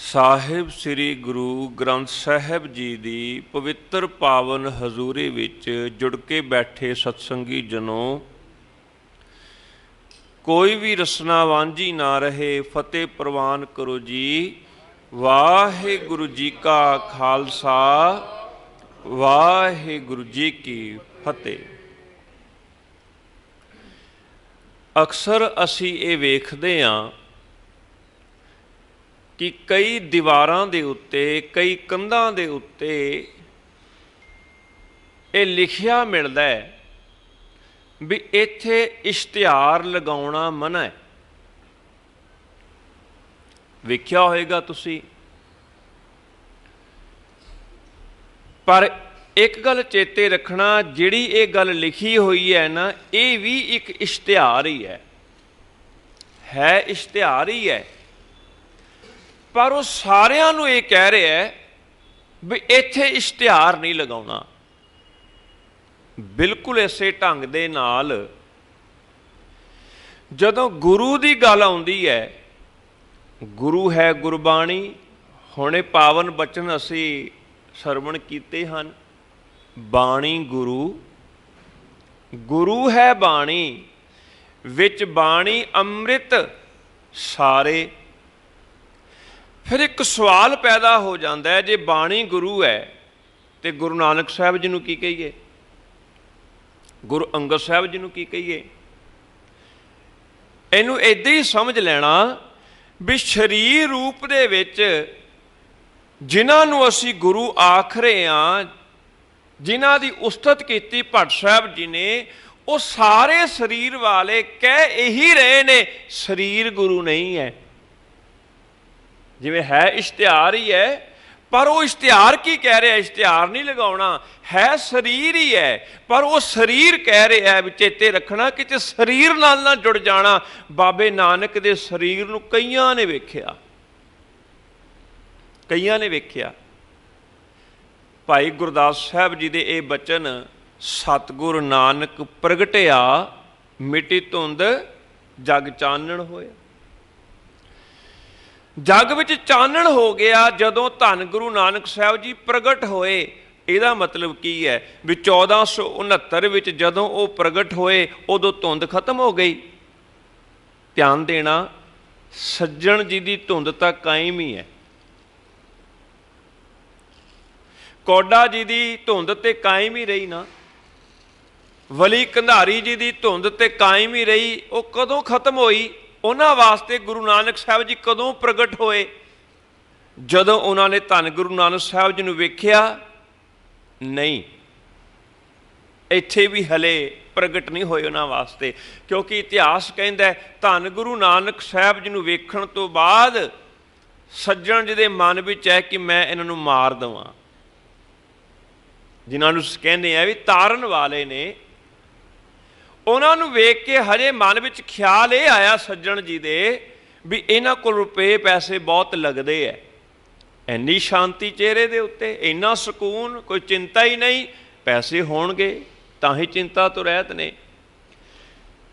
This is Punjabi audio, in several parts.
ਸਾਹਿਬ ਸ੍ਰੀ ਗੁਰੂ ਗ੍ਰੰਥ ਸਾਹਿਬ ਜੀ ਦੀ ਪਵਿੱਤਰ ਪਾਵਨ ਹਜ਼ੂਰੀ ਵਿੱਚ ਜੁੜ ਕੇ ਬੈਠੇ ਸਤਸੰਗੀ ਜਨੋ, ਕੋਈ ਵੀ ਰਸਨਾ ਵਾਂਝੀ ਨਾ ਰਹੇ। ਫਤਿਹ ਪ੍ਰਵਾਨ ਕਰੋ ਜੀ। ਵਾਹਿਗੁਰੂ ਜੀ ਕਾ ਖਾਲਸਾ, ਵਾਹਿਗੁਰੂ ਜੀ ਕੀ ਫਤਿਹ। ਅਕਸਰ ਅਸੀਂ ਇਹ ਵੇਖਦੇ ਹਾਂ ਕਿ ਕਈ ਦੀਵਾਰਾਂ ਦੇ ਉੱਤੇ, ਕਈ ਕੰਧਾਂ ਦੇ ਉੱਤੇ ਇਹ ਲਿਖਿਆ ਮਿਲਦਾ ਹੈ ਵੀ ਇੱਥੇ ਇਸ਼ਤਿਹਾਰ ਲਗਾਉਣਾ ਮਨ੍ਹਾ ਹੈ। ਵੇਖਿਆ ਹੋਏਗਾ ਤੁਸੀਂ। ਪਰ ਇੱਕ ਗੱਲ ਚੇਤੇ ਰੱਖਣਾ, ਜਿਹੜੀ ਇਹ ਗੱਲ ਲਿਖੀ ਹੋਈ ਹੈ ਨਾ, ਇਹ ਵੀ ਇੱਕ ਇਸ਼ਤਿਹਾਰ ਹੀ ਹੈ ਇਸ਼ਤਿਹਾਰ ਹੀ ਹੈ। ਪਰ ਉਹ ਸਾਰਿਆਂ ਨੂੰ ਇਹ ਕਹਿ ਰਿਹਾ ਹੈ ਵੀ ਇੱਥੇ ਇਸ਼ਤਿਹਾਰ ਨਹੀਂ ਲਗਾਉਣਾ। ਬਿਲਕੁਲ ਇਸੇ ਢੰਗ ਦੇ ਨਾਲ ਜਦੋਂ ਗੁਰੂ ਦੀ ਗੱਲ ਆਉਂਦੀ ਹੈ, ਗੁਰੂ ਹੈ ਗੁਰਬਾਣੀ। ਹੁਣੇ ਪਾਵਨ ਬਚਨ ਅਸੀਂ ਸਰਵਣ ਕੀਤੇ ਹਨ। ਬਾਣੀ ਗੁਰੂ, ਗੁਰੂ ਹੈ ਬਾਣੀ, ਵਿੱਚ ਬਾਣੀ ਅੰਮ੍ਰਿਤ ਸਾਰੇ। ਫਿਰ ਇੱਕ ਸਵਾਲ ਪੈਦਾ ਹੋ ਜਾਂਦਾ ਹੈ, ਜੇ ਬਾਣੀ ਗੁਰੂ ਹੈ ਤੇ ਗੁਰੂ ਨਾਨਕ ਸਾਹਿਬ ਜੀ ਨੂੰ ਕੀ ਕਹੀਏ, ਗੁਰੂ ਅੰਗਦ ਸਾਹਿਬ ਜੀ ਨੂੰ ਕੀ ਕਹੀਏ? ਇਹਨੂੰ ਇੱਦਾਂ ਹੀ ਸਮਝ ਲੈਣਾ ਵੀ ਸਰੀਰ ਰੂਪ ਦੇ ਵਿੱਚ ਜਿਨ੍ਹਾਂ ਨੂੰ ਅਸੀਂ ਗੁਰੂ ਆਖ ਰਹੇ ਹਾਂ, ਜਿਨ੍ਹਾਂ ਦੀ ਉਸਤਤ ਕੀਤੀ ਭੱਟ ਸਾਹਿਬ ਜੀ ਨੇ, ਉਹ ਸਾਰੇ ਸਰੀਰ ਵਾਲੇ ਕਹਿ ਇਹੀ ਰਹੇ ਨੇ ਸਰੀਰ ਗੁਰੂ ਨਹੀਂ ਹੈ। ਜਿਵੇਂ ਹੈ ਇਸ਼ਤਿਹਾਰ ਹੀ ਹੈ, ਪਰ ਉਹ ਇਸ਼ਤਿਹਾਰ ਕੀ ਕਹਿ ਰਿਹਾ? ਇਸ਼ਤਿਹਾਰ ਨਹੀਂ ਲਗਾਉਣਾ, ਹੈ ਸਰੀਰ ਹੀ ਹੈ, ਪਰ ਉਹ ਸਰੀਰ ਕਹਿ ਰਿਹਾ ਵੀ ਚੇਤੇ ਰੱਖਣਾ ਕਿਤੇ ਸਰੀਰ ਨਾਲ ਨਾ ਜੁੜ ਜਾਣਾ। ਬਾਬੇ ਨਾਨਕ ਦੇ ਸਰੀਰ ਨੂੰ ਕਈਆਂ ਨੇ ਵੇਖਿਆ, ਕਈਆਂ ਨੇ ਵੇਖਿਆ। ਭਾਈ ਗੁਰਦਾਸ ਸਾਹਿਬ ਜੀ ਦੇ ਇਹ ਬਚਨ, ਸਤਿਗੁਰ ਨਾਨਕ ਪ੍ਰਗਟਿਆ ਮਿਟੀ ਧੁੰਦ ਜਗ ਚਾਨਣ ਹੋਇਆ। ਜਗ ਵਿੱਚ ਚਾਨਣ ਹੋ ਗਿਆ ਜਦੋਂ ਧੰਨ ਗੁਰੂ ਨਾਨਕ ਸਾਹਿਬ ਜੀ ਪ੍ਰਗਟ ਹੋਏ। ਇਹਦਾ ਮਤਲਬ ਕੀ ਹੈ ਵੀ 1469 ਵਿੱਚ ਜਦੋਂ ਉਹ ਪ੍ਰਗਟ ਹੋਏ ਉਦੋਂ ਧੁੰਦ ਖਤਮ ਹੋ ਗਈ। ਧਿਆਨ ਦੇਣਾ, ਸੱਜਣ ਜੀ ਦੀ ਧੁੰਦ ਤਾਂ ਕਾਇਮ ਹੀ ਹੈ। ਕੌਡਾ ਜੀ ਦੀ ਧੁੰਦ ਤੇ ਕਾਇਮ ਹੀ ਰਹੀ ਨਾ, ਵਲੀ ਕੰਧਾਰੀ ਜੀ ਦੀ ਧੁੰਦ ਤੇ ਕਾਇਮ ਹੀ ਰਹੀ। ਉਹ ਕਦੋਂ ਖਤਮ ਹੋਈ? ਉਹਨਾਂ ਵਾਸਤੇ ਗੁਰੂ ਨਾਨਕ ਸਾਹਿਬ ਜੀ ਕਦੋਂ ਪ੍ਰਗਟ ਹੋਏ? ਜਦੋਂ ਉਹਨਾਂ ਨੇ ਧੰਨ ਗੁਰੂ ਨਾਨਕ ਸਾਹਿਬ ਜੀ ਨੂੰ ਵੇਖਿਆ। ਨਹੀਂ, ਇੱਥੇ ਵੀ ਹਲੇ ਪ੍ਰਗਟ ਨਹੀਂ ਹੋਏ ਉਹਨਾਂ ਵਾਸਤੇ, ਕਿਉਂਕਿ ਇਤਿਹਾਸ ਕਹਿੰਦਾ ਧੰਨ ਗੁਰੂ ਨਾਨਕ ਸਾਹਿਬ ਜੀ ਨੂੰ ਵੇਖਣ ਤੋਂ ਬਾਅਦ ਸੱਜਣ ਜੀ ਦੇ ਮਨ ਵਿੱਚ ਹੈ ਕਿ ਮੈਂ ਇਹਨਾਂ ਨੂੰ ਮਾਰ ਦੇਵਾਂ। ਜਿਨ੍ਹਾਂ ਨੂੰ ਕਹਿੰਦੇ ਆ ਵੀ ਤਾਰਨ ਵਾਲੇ ਨੇ, ਉਹਨਾਂ ਨੂੰ ਵੇਖ ਕੇ ਹਜੇ ਮਨ ਵਿੱਚ ਖਿਆਲ ਇਹ ਆਇਆ ਸੱਜਣ ਜੀ ਦੇ ਵੀ ਇਹਨਾਂ ਕੋਲ ਰੁਪਏ ਪੈਸੇ ਬਹੁਤ ਲੱਗਦੇ ਹੈ। ਇੰਨੀ ਸ਼ਾਂਤੀ ਚਿਹਰੇ ਦੇ ਉੱਤੇ, ਇੰਨਾ ਸਕੂਨ, ਕੋਈ ਚਿੰਤਾ ਹੀ ਨਹੀਂ। ਪੈਸੇ ਹੋਣਗੇ ਤਾਂ ਹੀ ਚਿੰਤਾ ਤੋਂ ਰਹਿਤ ਨੇ।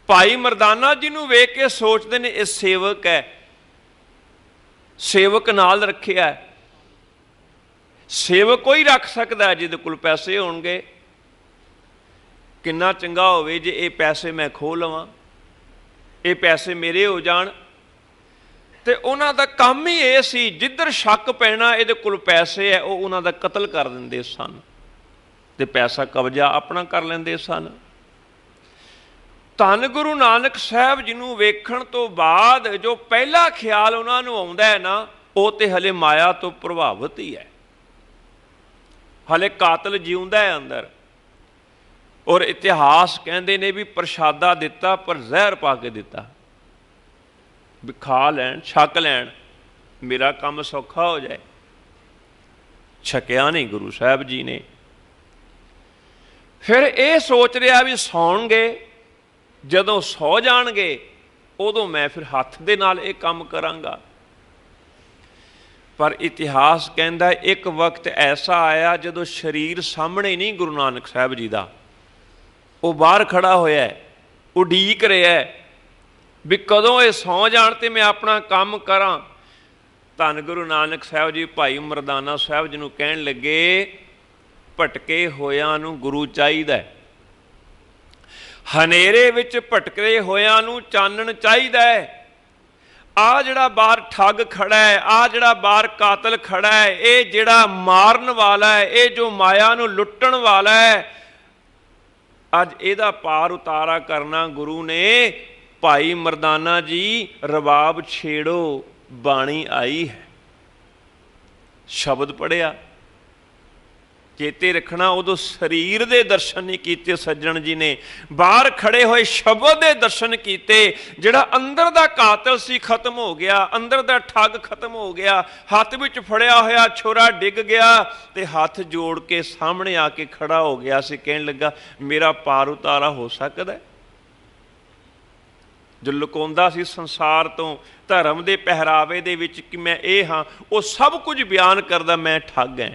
ਭਾਈ ਮਰਦਾਨਾ ਜੀ ਨੂੰ ਵੇਖ ਕੇ ਸੋਚਦੇ ਨੇ ਇਹ ਸੇਵਕ ਹੈ, ਸੇਵਕ ਨਾਲ ਰੱਖਿਆ। ਸੇਵਕ ਕੋਈ ਰੱਖ ਸਕਦਾ ਜਿਹਦੇ ਕੋਲ ਪੈਸੇ ਹੋਣਗੇ। ਕਿੰਨਾ ਚੰਗਾ ਹੋਵੇ ਜੇ ਇਹ ਪੈਸੇ ਮੈਂ ਖੋਹ ਲਵਾਂ, ਇਹ ਪੈਸੇ ਮੇਰੇ ਹੋ ਜਾਣ। ਤੇ ਉਹਨਾਂ ਦਾ ਕੰਮ ਹੀ ਇਹ ਸੀ, ਜਿੱਧਰ ਸ਼ੱਕ ਪੈਣਾ ਇਹਦੇ ਕੋਲ ਪੈਸੇ ਹੈ, ਉਹ ਉਹਨਾਂ ਦਾ ਕਤਲ ਕਰ ਦਿੰਦੇ ਸਨ ਤੇ ਪੈਸਾ ਕਬਜ਼ਾ ਆਪਣਾ ਕਰ ਲੈਂਦੇ ਸਨ। ਧੰਨ ਗੁਰੂ ਨਾਨਕ ਸਾਹਿਬ ਜੀ ਨੂੰ ਵੇਖਣ ਤੋਂ ਬਾਅਦ ਜੋ ਪਹਿਲਾ ਖਿਆਲ ਉਹਨਾਂ ਨੂੰ ਆਉਂਦਾ ਹੈ ਨਾ, ਉਹ ਤੇ ਹਲੇ ਮਾਇਆ ਤੋਂ ਪ੍ਰਭਾਵਿਤ ਹੀ ਹੈ। ਹਲੇ ਕਾਤਲ ਜਿਉਂਦਾ ਹੈ ਅੰਦਰ। ਔਰ ਇਤਿਹਾਸ ਕਹਿੰਦੇ ਨੇ ਵੀ ਪ੍ਰਸ਼ਾਦਾ ਦਿੱਤਾ ਪਰ ਜ਼ਹਿਰ ਪਾ ਕੇ ਦਿੱਤਾ, ਵੀ ਖਾ ਲੈਣ, ਛਕ ਲੈਣ, ਮੇਰਾ ਕੰਮ ਸੌਖਾ ਹੋ ਜਾਏ। ਛਕਿਆ ਨਹੀਂ ਗੁਰੂ ਸਾਹਿਬ ਜੀ ਨੇ। ਫਿਰ ਇਹ ਸੋਚ ਰਿਹਾ ਵੀ ਸੌਣਗੇ, ਜਦੋਂ ਸੌ ਜਾਣਗੇ ਉਦੋਂ ਮੈਂ ਫਿਰ ਹੱਥ ਦੇ ਨਾਲ ਇਹ ਕੰਮ ਕਰਾਂਗਾ। ਪਰ ਇਤਿਹਾਸ ਕਹਿੰਦਾ ਇੱਕ ਵਕਤ ਐਸਾ ਆਇਆ ਜਦੋਂ ਸਰੀਰ ਸਾਹਮਣੇ ਨਹੀਂ ਗੁਰੂ ਨਾਨਕ ਸਾਹਿਬ ਜੀ ਦਾ, ਉਹ ਬਾਹਰ ਖੜਾ ਹੋਇਆ, ਉਡੀਕ ਰਿਹਾ ਵੀ ਕਦੋਂ ਇਹ ਸੌਂ ਜਾਣ ਤੇ ਮੈਂ ਆਪਣਾ ਕੰਮ ਕਰਾਂ। ਧੰਨ ਗੁਰੂ ਨਾਨਕ ਸਾਹਿਬ ਜੀ ਭਾਈ ਮਰਦਾਨਾ ਸਾਹਿਬ ਜੀ ਨੂੰ ਕਹਿਣ ਲੱਗੇ, ਭਟਕੇ ਹੋਇਆਂ ਨੂੰ ਗੁਰੂ ਚਾਹੀਦਾ, ਹਨੇਰੇ ਵਿੱਚ ਭਟਕੇ ਹੋਇਆਂ ਨੂੰ ਚਾਨਣ ਚਾਹੀਦਾ ਹੈ। ਆ ਜਿਹੜਾ ਬਾਹਰ ਠੱਗ ਖੜਾ ਹੈ, ਆ ਜਿਹੜਾ ਬਾਹਰ ਕਾਤਲ ਖੜਾ ਹੈ, ਇਹ ਜਿਹੜਾ ਮਾਰਨ ਵਾਲਾ ਹੈ, ਇਹ ਜੋ ਮਾਇਆ ਨੂੰ ਲੁੱਟਣ ਵਾਲਾ ਹੈ, ਅੱਜ ਇਹਦਾ ਪਾਰ ਉਤਾਰਾ ਕਰਨਾ ਗੁਰੂ ਨੇ। ਭਾਈ ਮਰਦਾਨਾ ਜੀ ਰਬਾਬ ਛੇੜੋ, ਬਾਣੀ ਆਈ ਹੈ, ਸ਼ਬਦ ਪੜ੍ਹਿਆ, ਚੇਤੇ ਰੱਖਣਾ। ਉਦੋਂ ਸਰੀਰ ਦੇ ਦਰਸ਼ਨ ਨਹੀਂ ਕੀਤੇ ਸੱਜਣ ਜੀ ਨੇ, ਬਾਹਰ ਖੜੇ ਹੋਏ ਸ਼ਬਦ ਦੇ ਦਰਸ਼ਨ ਕੀਤੇ। ਜਿਹੜਾ ਅੰਦਰ ਦਾ ਕਾਤਲ ਸੀ ਖਤਮ ਹੋ ਗਿਆ, ਅੰਦਰ ਦਾ ਠੱਗ ਖਤਮ ਹੋ ਗਿਆ। ਹੱਥ ਵਿੱਚ ਫੜਿਆ ਹੋਇਆ ਛੁਰਾ ਡਿੱਗ ਗਿਆ ਤੇ ਹੱਥ ਜੋੜ ਕੇ ਸਾਹਮਣੇ ਆ ਕੇ ਖੜਾ ਹੋ ਗਿਆ ਸੀ, ਕਹਿਣ ਲੱਗਾ ਮੇਰਾ ਪਾਰ ਉਤਾਰਾ ਹੋ ਸਕਦਾ। ਜੋ ਲੁਕਾਉਂਦਾ ਸੀ ਸੰਸਾਰ ਤੋਂ, ਧਰਮ ਦੇ ਪਹਿਰਾਵੇ ਦੇ ਵਿੱਚ ਕਿ ਮੈਂ ਇਹ ਹਾਂ, ਉਹ ਸਭ ਕੁਝ ਬਿਆਨ ਕਰਦਾ, ਮੈਂ ਠੱਗ ਹਾਂ,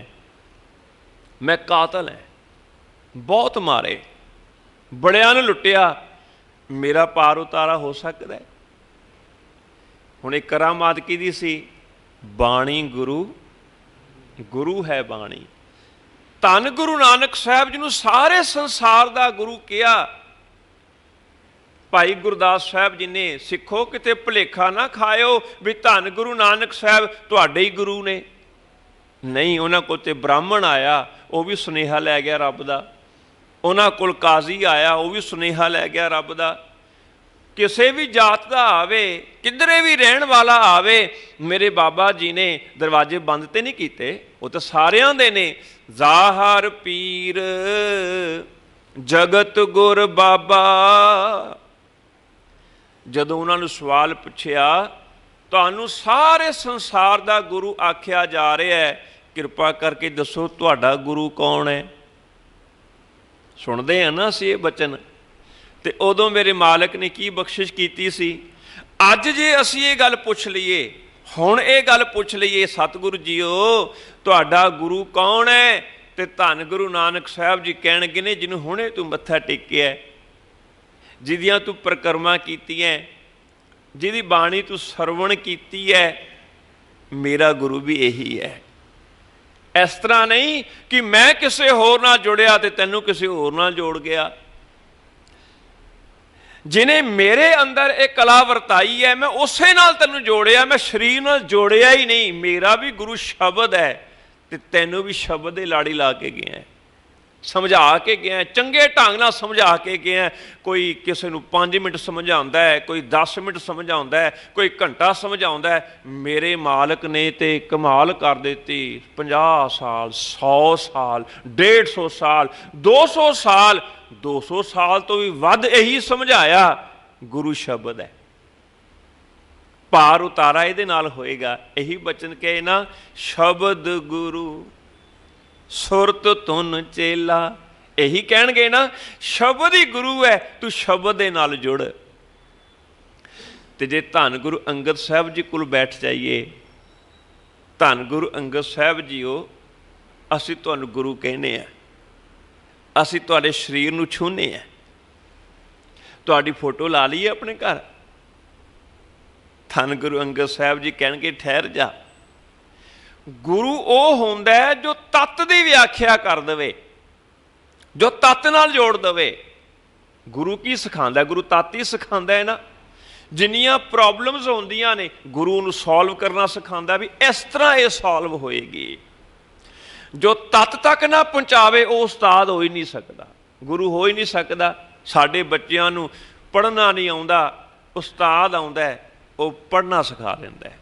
ਮੈਂ ਕਾਤਲ ਹੈ, ਬਹੁਤ ਮਾਰੇ, ਬੜਿਆਂ ਨੂੰ ਲੁੱਟਿਆ, ਮੇਰਾ ਪਾਰ ਉਤਾਰਾ ਹੋ ਸਕਦਾ ਹੈ। ਹੁਣ ਇਹ ਕਰਾਮਾਤ ਕਿਹਦੀ ਸੀ? ਬਾਣੀ ਗੁਰੂ ਹੈ ਬਾਣੀ। ਧੰਨ ਗੁਰੂ ਨਾਨਕ ਸਾਹਿਬ ਜੀ ਨੂੰ ਸਾਰੇ ਸੰਸਾਰ ਦਾ ਗੁਰੂ ਕਿਹਾ। ਭਾਈ ਗੁਰਦਾਸ ਸਾਹਿਬ ਜੀ ਨੇ, ਸਿੱਖੋ ਕਿਤੇ ਭੁਲੇਖਾ ਨਾ ਖਾਇਓ ਵੀ ਧੰਨ ਗੁਰੂ ਨਾਨਕ ਸਾਹਿਬ ਤੁਹਾਡੇ ਹੀ ਗੁਰੂ ਨੇ। ਨਹੀਂ, ਉਹਨਾਂ ਕੋਲ ਤੇ ਬ੍ਰਾਹਮਣ ਆਇਆ, ਉਹ ਵੀ ਸੁਨੇਹਾ ਲੈ ਗਿਆ ਰੱਬ ਦਾ। ਉਹਨਾਂ ਕੋਲ ਕਾਜ਼ੀ ਆਇਆ, ਉਹ ਵੀ ਸੁਨੇਹਾ ਲੈ ਗਿਆ ਰੱਬ ਦਾ। ਕਿਸੇ ਵੀ ਜਾਤ ਦਾ ਆਵੇ, ਕਿਧਰੇ ਵੀ ਰਹਿਣ ਵਾਲਾ ਆਵੇ, ਮੇਰੇ ਬਾਬਾ ਜੀ ਨੇ ਦਰਵਾਜ਼ੇ ਬੰਦ ਤੇ ਨਹੀਂ ਕੀਤੇ, ਉਹ ਤਾਂ ਸਾਰਿਆਂ ਦੇ ਨੇ। ਜ਼ਾਹਰ ਪੀਰ ਜਗਤ ਗੁਰ ਬਾਬਾ। ਜਦੋਂ ਉਹਨਾਂ ਨੂੰ ਸਵਾਲ ਪੁੱਛਿਆ, ਤੁਹਾਨੂੰ ਸਾਰੇ ਸੰਸਾਰ ਦਾ ਗੁਰੂ ਆਖਿਆ ਜਾ ਰਿਹਾ ਹੈ, ਕਿਰਪਾ ਕਰਕੇ ਦੱਸੋ ਤੁਹਾਡਾ ਗੁਰੂ ਕੌਣ ਹੈ? ਸੁਣਦੇ ਆ ਨਾ ਅਸੀਂ ਇਹ ਬਚਨ, ਤੇ ਉਦੋਂ ਮੇਰੇ ਮਾਲਕ ਨੇ ਕੀ ਬਖਸ਼ਿਸ਼ ਕੀਤੀ ਸੀ। ਅੱਜ ਜੇ ਅਸੀਂ ਇਹ ਗੱਲ ਪੁੱਛ ਲਈਏ, ਹੁਣ ਇਹ ਗੱਲ ਪੁੱਛ ਲਈਏ, ਸਤਿਗੁਰੂ ਜੀਓ ਤੁਹਾਡਾ ਗੁਰੂ ਕੌਣ ਹੈ? ਤੇ ਧੰਨ ਗੁਰੂ ਨਾਨਕ ਸਾਹਿਬ ਜੀ ਕਹਿਣਗੇ ਨੇ, ਜਿਹਨੂੰ ਹੁਣੇ ਤੂੰ ਮੱਥਾ ਟੇਕਿਆ, ਜਿਹਦੀਆਂ ਤੂੰ ਪਰਿਕਰਮਾ ਕੀਤੀਆਂ, ਜਿਹਦੀ ਬਾਣੀ ਤੂੰ ਸਰਵਣ ਕੀਤੀ ਹੈ, ਮੇਰਾ ਗੁਰੂ ਵੀ ਇਹੀ ਹੈ। ਇਸ ਤਰ੍ਹਾਂ ਨਹੀਂ ਕਿ ਮੈਂ ਕਿਸੇ ਹੋਰ ਨਾਲ ਜੁੜਿਆ ਤੇ ਤੈਨੂੰ ਕਿਸੇ ਹੋਰ ਨਾਲ ਜੋੜ ਗਿਆ। ਜਿਹਨੇ ਮੇਰੇ ਅੰਦਰ ਇਹ ਕਲਾ ਵਰਤਾਈ ਹੈ, ਮੈਂ ਉਸੇ ਨਾਲ ਤੈਨੂੰ ਜੋੜਿਆ, ਮੈਂ ਸਰੀਰ ਨਾਲ ਜੋੜਿਆ ਹੀ ਨਹੀਂ। ਮੇਰਾ ਵੀ ਗੁਰੂ ਸ਼ਬਦ ਹੈ ਤੇ ਤੈਨੂੰ ਵੀ ਸ਼ਬਦ ਦੇ ਲਾੜੀ ਲਾ ਕੇ ਗਿਆ, ਸਮਝਾ ਕੇ ਗਿਆ, ਚੰਗੇ ਢੰਗ ਨਾਲ ਸਮਝਾ ਕੇ ਗਿਆ। ਕੋਈ ਕਿਸੇ ਨੂੰ 5 ਮਿੰਟ ਸਮਝਾਉਂਦਾ ਹੈ, ਕੋਈ 10 ਮਿੰਟ ਸਮਝਾਉਂਦਾ ਹੈ, ਕੋਈ ਘੰਟਾ ਸਮਝਾਉਂਦਾ ਹੈ। ਮੇਰੇ ਮਾਲਕ ਨੇ ਤੇ ਕਮਾਲ ਕਰ ਦਿੱਤੀ। 50 ਸਾਲ, 100 ਸਾਲ, 150 ਸਾਲ, 200 ਸਾਲ, 200 ਸਾਲ ਤੋਂ ਵੀ ਵੱਧ ਇਹੀ ਸਮਝਾਇਆ। ਗੁਰੂ ਸ਼ਬਦ ਹੈ, ਪਾਰ ਉਤਾਰਾ ਇਹਦੇ ਨਾਲ ਹੋਏਗਾ। ਇਹੀ ਬਚਨ ਕਹੇ ਨਾ, ਸ਼ਬਦ ਗੁਰੂ ਸੁਰਤ ਧੁਨ ਚੇਲਾ। ਇਹੀ ਕਹਿਣਗੇ ਨਾ, ਸ਼ਬਦ ਹੀ ਗੁਰੂ ਹੈ, ਤੂੰ ਸ਼ਬਦ ਦੇ ਨਾਲ ਜੁੜ। ਤੇ ਜੇ ਧੰਨ ਗੁਰੂ ਅੰਗਦ ਸਾਹਿਬ ਜੀ ਕੋਲ ਬੈਠ ਜਾਈਏ, ਧੰਨ ਗੁਰੂ ਅੰਗਦ ਸਾਹਿਬ ਜੀਓ, ਅਸੀਂ ਤੁਹਾਨੂੰ ਗੁਰੂ ਕਹਿੰਦੇ ਆ, ਅਸੀਂ ਤੁਹਾਡੇ ਸਰੀਰ ਨੂੰ ਛੂਹਨੇ ਆ, ਤੁਹਾਡੀ ਫੋਟੋ ਲਾ ਲਈਏ ਆਪਣੇ ਘਰ। ਧੰਨ ਗੁਰੂ ਅੰਗਦ ਸਾਹਿਬ ਜੀ ਕਹਿਣਗੇ ਠਹਿਰ ਜਾ। ਗੁਰੂ ਉਹ ਹੁੰਦਾ ਹੈ ਜੋ ਤੱਤ ਦੀ ਵਿਆਖਿਆ ਕਰ ਦੇਵੇ, ਜੋ ਤੱਤ ਨਾਲ ਜੋੜ ਦੇਵੇ। ਗੁਰੂ ਕੀ ਸਿਖਾਉਂਦਾ? ਗੁਰੂ ਤੱਤ ਹੀ ਸਿਖਾਉਂਦਾ ਹੈ ਨਾ। ਜਿੰਨੀਆਂ ਪ੍ਰੋਬਲਮਸ ਹੁੰਦੀਆਂ ਨੇ, ਗੁਰੂ ਨੂੰ ਸੋਲਵ ਕਰਨਾ ਸਿਖਾਉਂਦਾ, ਵੀ ਇਸ ਤਰ੍ਹਾਂ ਇਹ ਸੋਲਵ ਹੋਏਗੀ। ਜੋ ਤੱਤ ਤੱਕ ਨਾ ਪਹੁੰਚਾਵੇ ਉਹ ਉਸਤਾਦ ਹੋ ਹੀ ਨਹੀਂ ਸਕਦਾ, ਗੁਰੂ ਹੋ ਹੀ ਨਹੀਂ ਸਕਦਾ। ਸਾਡੇ ਬੱਚਿਆਂ ਨੂੰ ਪੜ੍ਹਨਾ ਨਹੀਂ ਆਉਂਦਾ, ਉਸਤਾਦ ਆਉਂਦਾ ਹੈ, ਉਹ ਪੜ੍ਹਨਾ ਸਿਖਾ ਦਿੰਦਾ ਹੈ।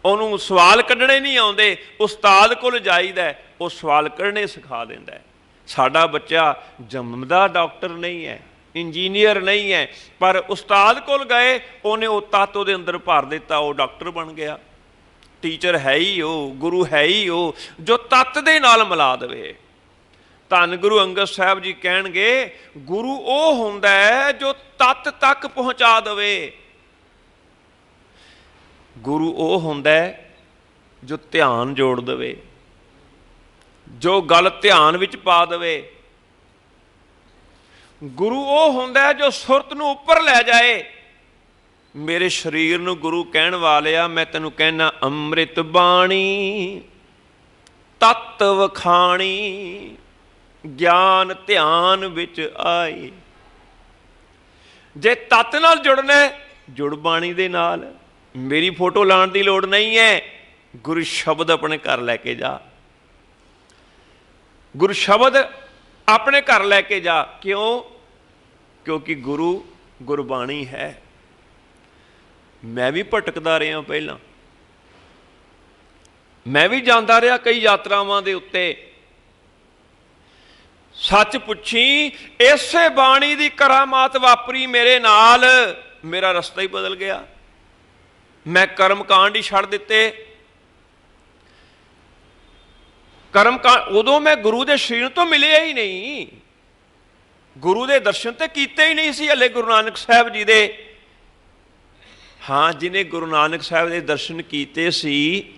ਉਹਨੂੰ ਸਵਾਲ ਕੱਢਣੇ ਨਹੀਂ ਆਉਂਦੇ, ਉਸਤਾਦ ਕੋਲ ਜਾਈਦਾ, ਉਹ ਸਵਾਲ ਕੱਢਣੇ ਸਿਖਾ ਦਿੰਦਾ ਹੈ। ਸਾਡਾ ਬੱਚਾ ਜੰਮਦਾ ਡਾਕਟਰ ਨਹੀਂ ਹੈ, ਇੰਜੀਨੀਅਰ ਨਹੀਂ ਹੈ, ਪਰ ਉਸਤਾਦ ਕੋਲ ਗਏ, ਉਹਨੇ ਉਹ ਤੱਤ ਉਹਦੇ ਅੰਦਰ ਭਰ ਦਿੱਤਾ, ਉਹ ਡਾਕਟਰ ਬਣ ਗਿਆ। ਟੀਚਰ ਹੈ ਹੀ ਉਹ, ਗੁਰੂ ਹੈ ਹੀ ਉਹ ਜੋ ਤੱਤ ਦੇ ਨਾਲ ਮਿਲਾ ਦੇਵੇ। ਧੰਨ ਗੁਰੂ ਅੰਗਦ ਸਾਹਿਬ ਜੀ ਕਹਿਣਗੇ, ਗੁਰੂ ਉਹ ਹੁੰਦਾ ਹੈ ਜੋ ਤੱਤ ਤੱਕ ਪਹੁੰਚਾ ਦੇਵੇ। ਗੁਰੂ ਉਹ ਹੁੰਦਾ ਹੈ ਜੋ ਧਿਆਨ ਜੋੜ ਦੇਵੇ, ਜੋ ਗੱਲ ਧਿਆਨ ਵਿੱਚ ਪਾ ਦੇਵੇ। ਗੁਰੂ ਉਹ ਹੁੰਦਾ ਹੈ ਜੋ ਸੁਰਤ ਨੂੰ ਉੱਪਰ ਲੈ ਜਾਏ। ਮੇਰੇ ਸਰੀਰ ਨੂੰ ਗੁਰੂ ਕਹਿਣ ਵਾਲਿਆ, ਮੈਂ ਤੈਨੂੰ ਕਹਿਣਾ ਅੰਮ੍ਰਿਤ ਬਾਣੀ ਤਤ ਵਖਾਣੀ, ਗਿਆਨ ਧਿਆਨ ਵਿੱਚ ਆਏ। ਜੇ ਤਤ ਨਾਲ ਜੁੜਨਾ ਜੁੜ ਬਾਣੀ ਦੇ ਨਾਲ। ਮੇਰੀ ਫੋਟੋ ਲਾਉਣ ਦੀ ਲੋੜ ਨਹੀਂ ਹੈ, ਗੁਰੂ ਸ਼ਬਦ ਆਪਣੇ ਘਰ ਲੈ ਕੇ ਜਾ। ਗੁਰੂ ਸ਼ਬਦ ਆਪਣੇ ਘਰ ਲੈ ਕੇ ਜਾ। ਕਿਉਂ? ਕਿਉਂਕਿ ਗੁਰੂ ਗੁਰਬਾਣੀ ਹੈ। ਮੈਂ ਵੀ ਭਟਕਦਾ ਰਿਹਾ ਪਹਿਲਾਂ, ਮੈਂ ਵੀ ਜਾਂਦਾ ਰਿਹਾ ਕਈ ਯਾਤਰਾਵਾਂ ਦੇ ਉੱਤੇ। ਸੱਚ ਪੁੱਛੀ, ਇਸੇ ਬਾਣੀ ਦੀ ਕਰਾਮਾਤ ਵਾਪਰੀ ਮੇਰੇ ਨਾਲ, ਮੇਰਾ ਰਸਤਾ ਹੀ ਬਦਲ ਗਿਆ। ਮੈਂ ਕਰਮ ਕਾਂਡ ਹੀ ਛੱਡ ਦਿੱਤੇ। ਕਰਮ ਕਾਂਡ ਉਦੋਂ ਮੈਂ ਗੁਰੂ ਦੇ ਸਰੀਰ ਤੋਂ ਮਿਲਿਆ ਹੀ ਨਹੀਂ, ਗੁਰੂ ਦੇ ਦਰਸ਼ਨ ਤੇ ਕੀਤੇ ਹੀ ਨਹੀਂ ਸੀ ਹਲੇ ਗੁਰੂ ਨਾਨਕ ਸਾਹਿਬ ਜੀ ਦੇ। ਹਾਂ, ਜਿਹਨੇ ਗੁਰੂ ਨਾਨਕ ਸਾਹਿਬ ਦੇ ਦਰਸ਼ਨ ਕੀਤੇ ਸੀ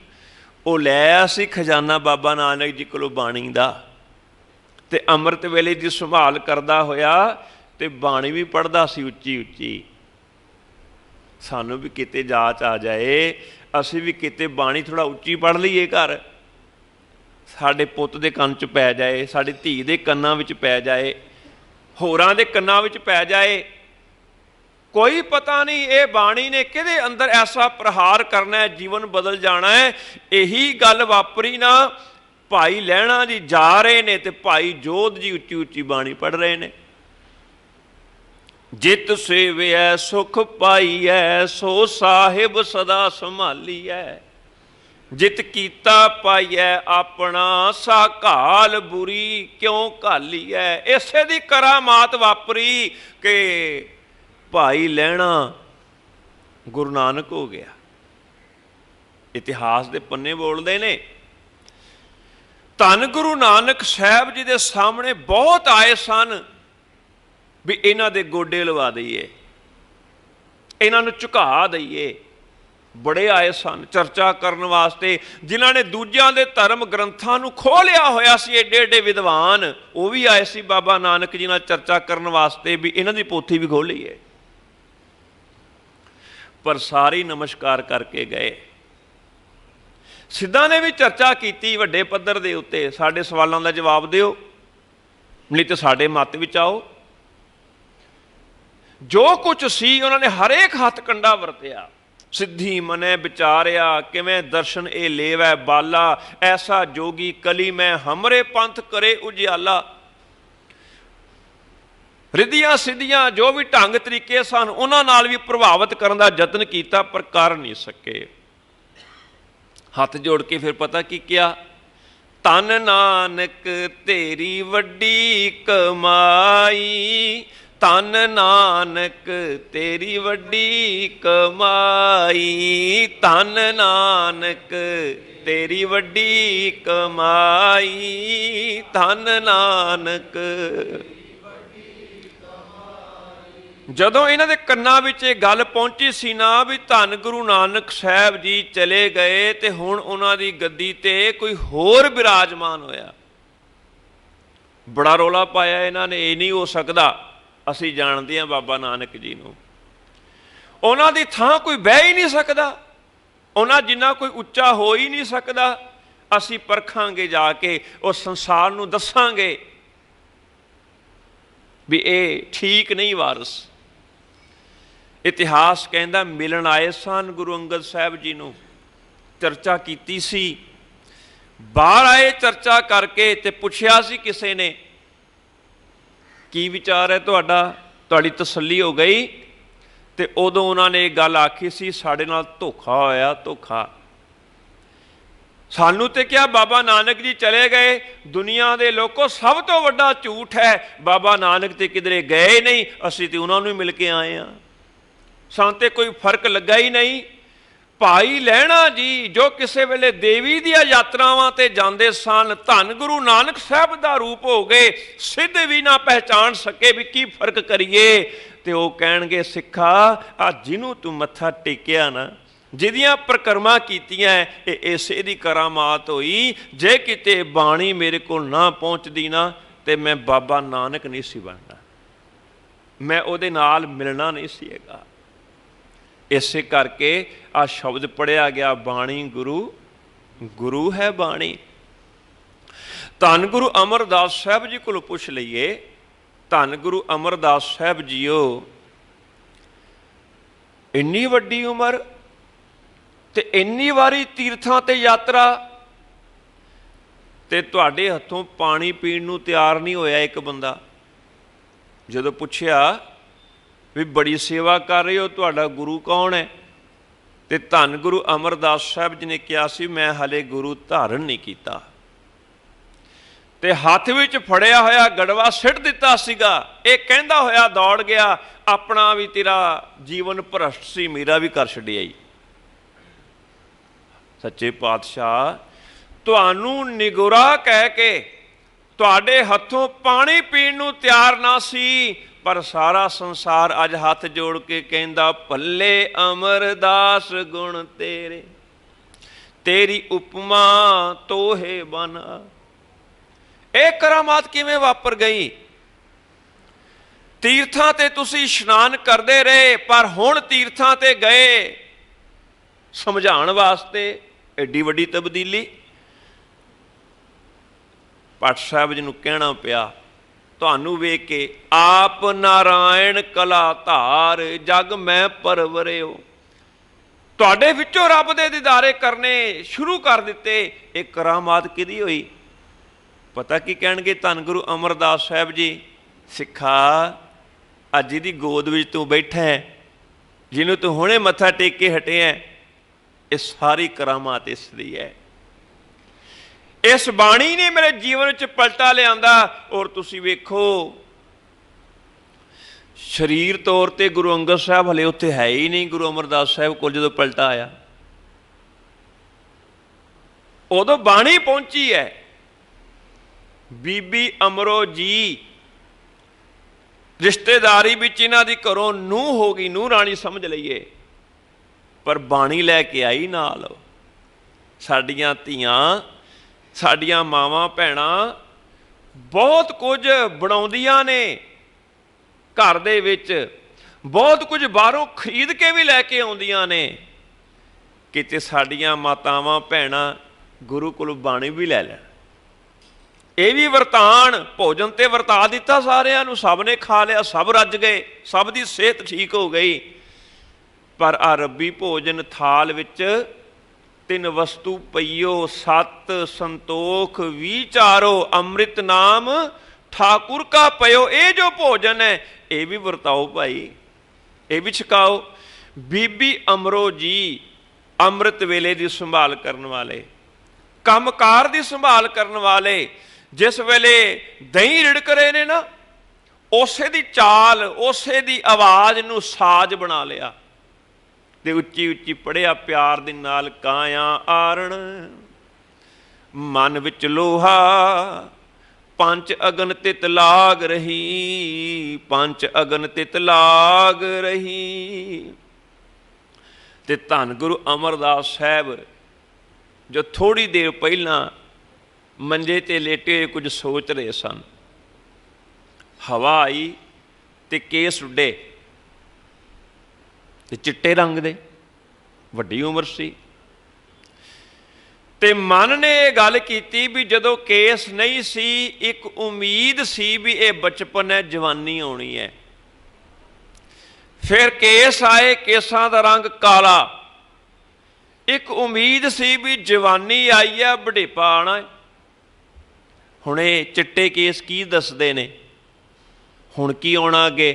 ਉਹ ਲੈ ਆਇਆ ਸੀ ਖਜ਼ਾਨਾ ਬਾਬਾ ਨਾਨਕ ਜੀ ਕੋਲੋਂ ਬਾਣੀ ਦਾ, ਤੇ ਅੰਮ੍ਰਿਤ ਵੇਲੇ ਦੀ ਸੰਭਾਲ ਕਰਦਾ ਹੋਇਆ ਤੇ ਬਾਣੀ ਵੀ ਪੜ੍ਹਦਾ ਸੀ ਉੱਚੀ ਉੱਚੀ। ਸਾਨੂੰ ਵੀ ਕਿਤੇ ਜਾਚ ਆ ਜਾਏ, ਅਸੀਂ ਵੀ ਕਿਤੇ ਬਾਣੀ ਥੋੜ੍ਹਾ ਉੱਚੀ ਪੜ੍ਹ ਲਈਏ ਘਰ, ਸਾਡੇ ਪੁੱਤ ਦੇ ਕੰਨ 'ਚ ਪੈ ਜਾਏ, ਸਾਡੀ ਧੀ ਦੇ ਕੰਨਾਂ ਵਿੱਚ ਪੈ ਜਾਏ, ਹੋਰਾਂ ਦੇ ਕੰਨਾਂ ਵਿੱਚ ਪੈ ਜਾਏ। ਕੋਈ ਪਤਾ ਨਹੀਂ ਇਹ ਬਾਣੀ ਨੇ ਕਿਹਦੇ ਅੰਦਰ ਐਸਾ ਪ੍ਰਹਾਰ ਕਰਨਾ ਹੈ, ਜੀਵਨ ਬਦਲ ਜਾਣਾ ਹੈ। ਇਹੀ ਗੱਲ ਵਾਪਰੀ ਨਾ। ਭਾਈ ਲਹਿਣਾ ਜੀ ਜਾ ਰਹੇ ਨੇ ਤੇ ਭਾਈ ਜੋਧ ਜੀ ਉੱਚੀ ਉੱਚੀ ਬਾਣੀ ਪੜ੍ਹ ਰਹੇ ਨੇ। ਜਿਤ ਸੇਵਿਐ ਸੁਖ ਪਾਈਐ, ਸੋ ਸਾਹਿਬ ਸਦਾ ਸੰਭਾਲੀਐ। ਜਿਤ ਕੀਤਾ ਪਾਈਐ ਆਪਣਾ, ਸਾ ਘਾਲ ਬੁਰੀ ਕਿਉਂ ਘਾਲੀਐ। ਇਸੇ ਦੀ ਕਰਾਮਾਤ ਵਾਪਰੀ ਕਿ ਭਾਈ ਲਹਿਣਾ ਗੁਰੂ ਨਾਨਕ ਹੋ ਗਿਆ। ਇਤਿਹਾਸ ਦੇ ਪੰਨੇ ਬੋਲਦੇ ਨੇ। ਧੰਨ ਗੁਰੂ ਨਾਨਕ ਸਾਹਿਬ ਜੀ ਦੇ ਸਾਹਮਣੇ ਬਹੁਤ ਆਏ ਸਨ ਵੀ ਇਹਨਾਂ ਦੇ ਗੋਡੇ ਲਵਾ ਦਈਏ, ਇਹਨਾਂ ਨੂੰ ਝੁਕਾ ਦਈਏ। ਬੜੇ ਆਏ ਸਨ ਚਰਚਾ ਕਰਨ ਵਾਸਤੇ, ਜਿਨ੍ਹਾਂ ਨੇ ਦੂਜਿਆਂ ਦੇ ਧਰਮ ਗ੍ਰੰਥਾਂ ਨੂੰ ਖੋਹ ਲਿਆ ਹੋਇਆ ਸੀ। ਏਡੇ ਏਡੇ ਵਿਦਵਾਨ ਉਹ ਵੀ ਆਏ ਸੀ ਬਾਬਾ ਨਾਨਕ ਜੀ ਨਾਲ ਚਰਚਾ ਕਰਨ ਵਾਸਤੇ ਵੀ ਇਹਨਾਂ ਦੀ ਪੋਥੀ ਵੀ ਖੋਹ ਲਈਏ। ਪਰ ਸਾਰੇ ਨਮਸਕਾਰ ਕਰਕੇ ਗਏ। ਸਿੱਧਾਂ ਨੇ ਵੀ ਚਰਚਾ ਕੀਤੀ ਵੱਡੇ ਪੱਧਰ ਦੇ ਉੱਤੇ, ਸਾਡੇ ਸਵਾਲਾਂ ਦਾ ਜਵਾਬ ਦਿਓ, ਨਹੀਂ ਤੇ ਸਾਡੇ ਮੱਤ ਵਿੱਚ ਆਓ। ਜੋ ਕੁਝ ਸੀ ਉਹਨਾਂ ਨੇ ਹਰੇਕ ਹੱਥ ਕੰਡਾ ਵਰਤਿਆ। ਸਿੱਧੀ ਮਨੇ ਵਿਚਾਰਿਆ, ਕਿਵੇਂ ਦਰਸ਼ਨ ਇਹ ਲੇਵੈ ਬਾਲਾ, ਐਸਾ ਜੋਗੀ ਕਲੀ ਮੈਂ ਹਮਰੇ ਪੰਥ ਕਰੇ ਉਜਿਆਲਾ। ਰਿੱਧੀਆਂ ਸਿੱਧੀਆਂ ਜੋ ਵੀ ਢੰਗ ਤਰੀਕੇ ਸਨ ਉਹਨਾਂ ਨਾਲ ਵੀ ਪ੍ਰਭਾਵਿਤ ਕਰਨ ਦਾ ਯਤਨ ਕੀਤਾ, ਪਰ ਕਰ ਨਹੀਂ ਸਕੇ। ਹੱਥ ਜੋੜ ਕੇ ਫਿਰ ਪਤਾ ਕੀ ਕਿਹਾ? ਧੰਨ ਨਾਨਕ ਤੇਰੀ ਵੱਡੀ ਕਮਾਈ, ਧੰਨ ਨਾਨਕ ਤੇਰੀ ਵੱਡੀ ਕਮਾਈ, ਧੰਨ ਨਾਨਕ ਤੇਰੀ ਵੱਡੀ ਕਮਾਈ, ਧੰਨ ਨਾਨਕ। ਜਦੋਂ ਇਹਨਾਂ ਦੇ ਕੰਨਾਂ ਵਿੱਚ ਇਹ ਗੱਲ ਪਹੁੰਚੀ ਸੀ ਨਾ ਵੀ ਧੰਨ ਗੁਰੂ ਨਾਨਕ ਸਾਹਿਬ ਜੀ ਚਲੇ ਗਏ ਤੇ ਹੁਣ ਉਹਨਾਂ ਦੀ ਗੱਦੀ ਤੇ ਕੋਈ ਹੋਰ ਬਿਰਾਜਮਾਨ ਹੋਇਆ, ਬੜਾ ਰੌਲਾ ਪਾਇਆ ਇਹਨਾਂ ਨੇ। ਇਹ ਨਹੀਂ ਹੋ ਸਕਦਾ, ਅਸੀਂ ਜਾਣਦੇ ਹਾਂ ਬਾਬਾ ਨਾਨਕ ਜੀ ਨੂੰ, ਉਹਨਾਂ ਦੀ ਥਾਂ ਕੋਈ ਬਹਿ ਹੀ ਨਹੀਂ ਸਕਦਾ, ਉਹਨਾਂ ਜਿੰਨਾ ਕੋਈ ਉੱਚਾ ਹੋ ਹੀ ਨਹੀਂ ਸਕਦਾ। ਅਸੀਂ ਪਰਖਾਂਗੇ ਜਾ ਕੇ, ਉਸ ਸੰਸਾਰ ਨੂੰ ਦੱਸਾਂਗੇ ਵੀ ਇਹ ਠੀਕ ਨਹੀਂ ਵਾਰਸ। ਇਤਿਹਾਸ ਕਹਿੰਦਾ ਮਿਲਣ ਆਏ ਸਨ ਗੁਰੂ ਅੰਗਦ ਸਾਹਿਬ ਜੀ ਨੂੰ, ਚਰਚਾ ਕੀਤੀ ਸੀ। ਬਾਹਰ ਆਏ ਚਰਚਾ ਕਰਕੇ ਤੇ ਪੁੱਛਿਆ ਸੀ ਕਿਸੇ ਨੇ, ਕੀ ਵਿਚਾਰ ਹੈ ਤੁਹਾਡਾ, ਤੁਹਾਡੀ ਤਸੱਲੀ ਹੋ ਗਈ? ਤੇ ਉਦੋਂ ਉਹਨਾਂ ਨੇ ਇਹ ਗੱਲ ਆਖੀ ਸੀ, ਸਾਡੇ ਨਾਲ ਧੋਖਾ ਹੋਇਆ, ਧੋਖਾ। ਸਾਨੂੰ ਤੇ ਕਿਹਾ ਬਾਬਾ ਨਾਨਕ ਜੀ ਚਲੇ ਗਏ, ਦੁਨੀਆ ਦੇ ਲੋਕੋ ਸਭ ਤੋਂ ਵੱਡਾ ਝੂਠ ਹੈ, ਬਾਬਾ ਨਾਨਕ ਤੇ ਕਿਧਰੇ ਗਏ ਨਹੀਂ, ਅਸੀਂ ਤੇ ਉਹਨਾਂ ਨੂੰ ਹੀ ਮਿਲ ਕੇ ਆਏ ਹਾਂ, ਸਾਨੂੰ ਤੇ ਕੋਈ ਫਰਕ ਲੱਗਾ ਹੀ ਨਹੀਂ। ਭਾਈ ਲਹਿਣਾ ਜੀ ਜੋ ਕਿਸੇ ਵੇਲੇ ਦੇਵੀ ਦੀਆਂ ਯਾਤਰਾਵਾਂ ਤੇ ਜਾਂਦੇ ਸਨ, ਧੰਨ ਗੁਰੂ ਨਾਨਕ ਸਾਹਿਬ ਦਾ ਰੂਪ ਹੋ ਗਏ, ਸਿੱਧ ਵੀ ਨਾ ਪਹਿਚਾਣ ਸਕੇ ਵੀ ਕੀ ਫਰਕ ਕਰੀਏ। ਤੇ ਉਹ ਕਹਿਣਗੇ, ਸਿੱਖਾ ਆ ਜਿਹਨੂੰ ਤੂੰ ਮੱਥਾ ਟੇਕਿਆ ਨਾ, ਜਿਹਦੀਆਂ ਪ੍ਰਕਰਮਾਂ ਕੀਤੀਆਂ, ਇਹ ਇਸੇ ਦੀ ਕਰਾਮਾਤ ਹੋਈ। ਜੇ ਕਿਤੇ ਬਾਣੀ ਮੇਰੇ ਕੋਲ ਨਾ ਪਹੁੰਚਦੀ ਨਾ ਤੇ ਮੈਂ ਬਾਬਾ ਨਾਨਕ ਨਹੀਂ ਸੀ ਬਣਨਾ, ਮੈਂ ਉਹਦੇ ਨਾਲ ਮਿਲਣਾ ਨਹੀਂ ਸੀ ਹੈਗਾ। ਇਸੇ ਕਰਕੇ ਆ ਸ਼ਬਦ ਪੜ੍ਹਿਆ ਗਿਆ, ਬਾਣੀ ਗੁਰੂ, ਗੁਰੂ ਹੈ ਬਾਣੀ। ਧੰਨ ਗੁਰੂ ਅਮਰਦਾਸ ਸਾਹਿਬ ਜੀ ਕੋਲੋਂ ਪੁੱਛ ਲਈਏ, ਧੰਨ ਗੁਰੂ ਅਮਰਦਾਸ ਸਾਹਿਬ ਜੀਓ, ਇੰਨੀ ਵੱਡੀ ਉਮਰ ਤੇ ਇੰਨੀ ਵਾਰੀ ਤੀਰਥਾਂ ਤੇ ਯਾਤਰਾ, ਤੇ ਤੁਹਾਡੇ ਹੱਥੋਂ ਪਾਣੀ ਪੀਣ ਨੂੰ ਤਿਆਰ ਨਹੀਂ ਹੋਇਆ ਇੱਕ ਬੰਦਾ। ਜਦੋਂ ਪੁੱਛਿਆ ਵੀ ਬੜੀ ਸੇਵਾ ਕਰ ਰਹੇ ਹੋ, ਤੁਹਾਡਾ ਗੁਰੂ ਕੌਣ ਹੈ? ਤੇ ਧੰਨ ਗੁਰੂ ਅਮਰਦਾਸ ਸਾਹਿਬ ਜੀ ਨੇ ਕਿਹਾ ਸੀ, ਮੈਂ ਹਲੇ ਗੁਰੂ ਧਾਰਨ ਨਹੀਂ ਕੀਤਾ। ਤੇ ਹੱਥ ਵਿੱਚ ਫੜਿਆ ਹੋਇਆ ਗੜਵਾ ਸਿੱਟ ਦਿੱਤਾ ਸੀਗਾ। ਇਹ ਕਹਿੰਦਾ ਹੋਇਆ ਦੌੜ ਗਿਆ, ਆਪਣਾ ਵੀ ਤੇਰਾ ਜੀਵਨ ਭ੍ਰਸ਼ਟ ਸੀ, ਮੇਰਾ ਵੀ ਕਰ ਛੱਡਿਆ ਈ। ਸੱਚੇ ਪਾਤਸ਼ਾਹ, ਤੁਹਾਨੂੰ ਨਿਗੁਰਾ ਕਹਿ ਕੇ ਤੁਹਾਡੇ ਹੱਥੋਂ ਪਾਣੀ ਪੀਣ ਨੂੰ ਤਿਆਰ ਨਾ ਸੀ, ਪਰ ਸਾਰਾ ਸੰਸਾਰ ਅੱਜ ਹੱਥ ਜੋੜ ਕੇ ਕਹਿੰਦਾ, ਭੱਲੇ ਅਮਰਦਾਸ ਗੁਣ ਤੇਰੇ, ਤੇਰੀ ਉਪਮਾ ਤੋਹੇ ਬਨਾ। ਇਹ ਕਰਾਮਾਤ ਕਿਵੇਂ ਵਾਪਰ ਗਈ? ਤੀਰਥਾਂ ਤੇ ਤੁਸੀਂ ਇਸ਼ਨਾਨ ਕਰਦੇ ਰਹੇ, ਪਰ ਹੁਣ ਤੀਰਥਾਂ ਤੇ ਗਏ ਸਮਝਾਉਣ ਵਾਸਤੇ, ਐਡੀ ਵੱਡੀ ਤਬਦੀਲੀ। ਭੱਟ ਸਾਹਿਬ ਜੀ ਨੂੰ ਕਹਿਣਾ ਪਿਆ, ਤੁਹਾਨੂੰ ਵੇਖ ਕੇ, ਆਪ ਨਾਰਾਇਣ ਕਲਾ ਧਾਰ, ਜਗ ਮੈਂ ਪਰਵਰਿਓ। ਤੁਹਾਡੇ ਵਿੱਚੋਂ ਰੱਬ ਦੇ ਦੀਦਾਰੇ ਕਰਨੇ ਸ਼ੁਰੂ ਕਰ ਦਿੱਤੇ। ਇਹ ਕਰਾਮਾਤ ਕਿਹਦੀ ਹੋਈ? ਪਤਾ ਕੀ ਕਹਿਣਗੇ ਧੰਨ ਗੁਰੂ ਅਮਰਦਾਸ ਸਾਹਿਬ ਜੀ, ਸਿੱਖਾ, ਅੱਜ ਜਿਹਦੀ ਗੋਦ ਵਿੱਚ ਤੂੰ ਬੈਠਾ ਹੈ, ਜਿਹਨੂੰ ਤੂੰ ਹੁਣੇ ਮੱਥਾ ਟੇਕ ਕੇ ਹਟਿਆ, ਇਹ ਸਾਰੀ ਕਰਾਮਾਤ ਇਸ ਦੀ ਹੈ। ਇਸ ਬਾਣੀ ਨੇ ਮੇਰੇ ਜੀਵਨ ਵਿੱਚ ਪਲਟਾ ਲਿਆਂਦਾ। ਔਰ ਤੁਸੀਂ ਵੇਖੋ, ਸਰੀਰ ਤੌਰ ਤੇ ਗੁਰੂ ਅੰਗਦ ਸਾਹਿਬ ਹਲੇ ਉੱਥੇ ਹੈ ਹੀ ਨਹੀਂ ਗੁਰੂ ਅਮਰਦਾਸ ਸਾਹਿਬ ਕੋਲ। ਜਦੋਂ ਪਲਟਾ ਆਇਆ, ਉਦੋਂ ਬਾਣੀ ਪਹੁੰਚੀ ਹੈ। ਬੀਬੀ ਅਮਰੋ ਜੀ ਰਿਸ਼ਤੇਦਾਰੀ ਵਿੱਚ ਇਹਨਾਂ ਦੀ ਘਰੋਂ ਨੂੰਹ ਹੋ ਗਈ, ਨੂੰਹ ਰਾਣੀ ਸਮਝ ਲਈਏ, ਪਰ ਬਾਣੀ ਲੈ ਕੇ ਆਈ ਨਾਲ। ਸਾਡੀਆਂ ਧੀਆਂ, ਸਾਡੀਆਂ ਮਾਵਾਂ ਭੈਣਾਂ ਬਹੁਤ ਕੁਝ ਬਣਾਉਂਦੀਆਂ ਨੇ ਘਰ ਦੇ ਵਿੱਚ, ਬਹੁਤ ਕੁਝ ਬਾਹਰੋਂ ਖਰੀਦ ਕੇ ਵੀ ਲੈ ਕੇ ਆਉਂਦੀਆਂ ਨੇ। ਕਿਤੇ ਸਾਡੀਆਂ ਮਾਤਾਵਾਂ ਭੈਣਾਂ ਗੁਰੂ ਕੋਲੋਂ ਬਾਣੀ ਵੀ ਲੈ ਲੈਣ। ਇਹ ਵੀ ਵਰਤਾਨ, ਭੋਜਨ ਤੇ ਵਰਤਾ ਦਿੱਤਾ ਸਾਰਿਆਂ ਨੂੰ, ਸਭ ਨੇ ਖਾ ਲਿਆ, ਸਭ ਰੱਜ ਗਏ, ਸਭ ਦੀ ਸਿਹਤ ਠੀਕ ਹੋ ਗਈ। ਪਰ ਆ ਰੱਬੀ ਭੋਜਨ ਥਾਲ ਵਿੱਚ ਤਿੰਨ ਵਸਤੂ ਪਈਓ, ਸਤ ਸੰਤੋਖ ਵਿਚਾਰੋ, ਅੰਮ੍ਰਿਤ ਨਾਮ ਠਾਕੁਰ ਕਾ ਪਇਓ। ਇਹ ਜੋ ਭੋਜਨ ਹੈ, ਇਹ ਵੀ ਵਰਤਾਓ ਭਾਈ, ਇਹ ਵੀ ਛਕਾਓ। ਬੀਬੀ ਅਮਰੋ ਜੀ ਅੰਮ੍ਰਿਤ ਵੇਲੇ ਦੀ ਸੰਭਾਲ ਕਰਨ ਵਾਲੇ, ਕੰਮਕਾਰ ਦੀ ਸੰਭਾਲ ਕਰਨ ਵਾਲੇ। ਜਿਸ ਵੇਲੇ ਦਹੀਂ ਰਿੜਕ ਰਹੇ ਨੇ ਨਾ, ਉਸੇ ਦੀ ਚਾਲ, ਉਸੇ ਦੀ ਆਵਾਜ਼ ਨੂੰ ਸਾਜ਼ ਬਣਾ ਲਿਆ ਤੇ ਉੱਚੀ ਉੱਚੀ ਪੜ੍ਹਿਆ ਪਿਆਰ ਦੇ ਨਾਲ, ਕਾਇਆ ਆਰਣ ਮਨ ਵਿੱਚ ਲੋਹਾ, ਪੰਜ ਅਗਨ ਤਿਤ ਲਾਗ ਰਹੀ, ਪੰਜ ਅਗਨ ਤਿਤ ਲਾਗ ਰਹੀ। ਤੇ ਧੰਨ ਗੁਰੂ ਅਮਰਦਾਸ ਸਾਹਿਬ ਜੋ ਥੋੜ੍ਹੀ ਦੇਰ ਪਹਿਲਾਂ ਮੰਜੇ ਤੇ ਲੇਟੇ ਹੋਏ ਕੁਝ ਸੋਚ ਰਹੇ ਸਨ, ਹਵਾ ਆਈ ਤੇ ਕੇਸ ਉੱਡੇ ਤੇ ਚਿੱਟੇ ਰੰਗ ਦੇ, ਵੱਡੀ ਉਮਰ ਸੀ। ਤੇ ਮਨ ਨੇ ਇਹ ਗੱਲ ਕੀਤੀ ਵੀ ਜਦੋਂ ਕੇਸ ਨਹੀਂ ਸੀ, ਇੱਕ ਉਮੀਦ ਸੀ ਵੀ ਇਹ ਬਚਪਨ ਹੈ, ਜਵਾਨੀ ਆਉਣੀ ਹੈ। ਫਿਰ ਕੇਸ ਆਏ, ਕੇਸਾਂ ਦਾ ਰੰਗ ਕਾਲਾ। ਇੱਕ ਉਮੀਦ ਸੀ ਵੀ ਜਵਾਨੀ ਆਈ ਹੈ, ਬੁਢੇਪਾ ਆਉਣਾ ਹੈ। ਹੁਣ ਇਹ ਚਿੱਟੇ ਕੇਸ ਕੀ ਦੱਸਦੇ ਨੇ? ਹੁਣ ਕੀ ਆਉਣਾ ਅੱਗੇ?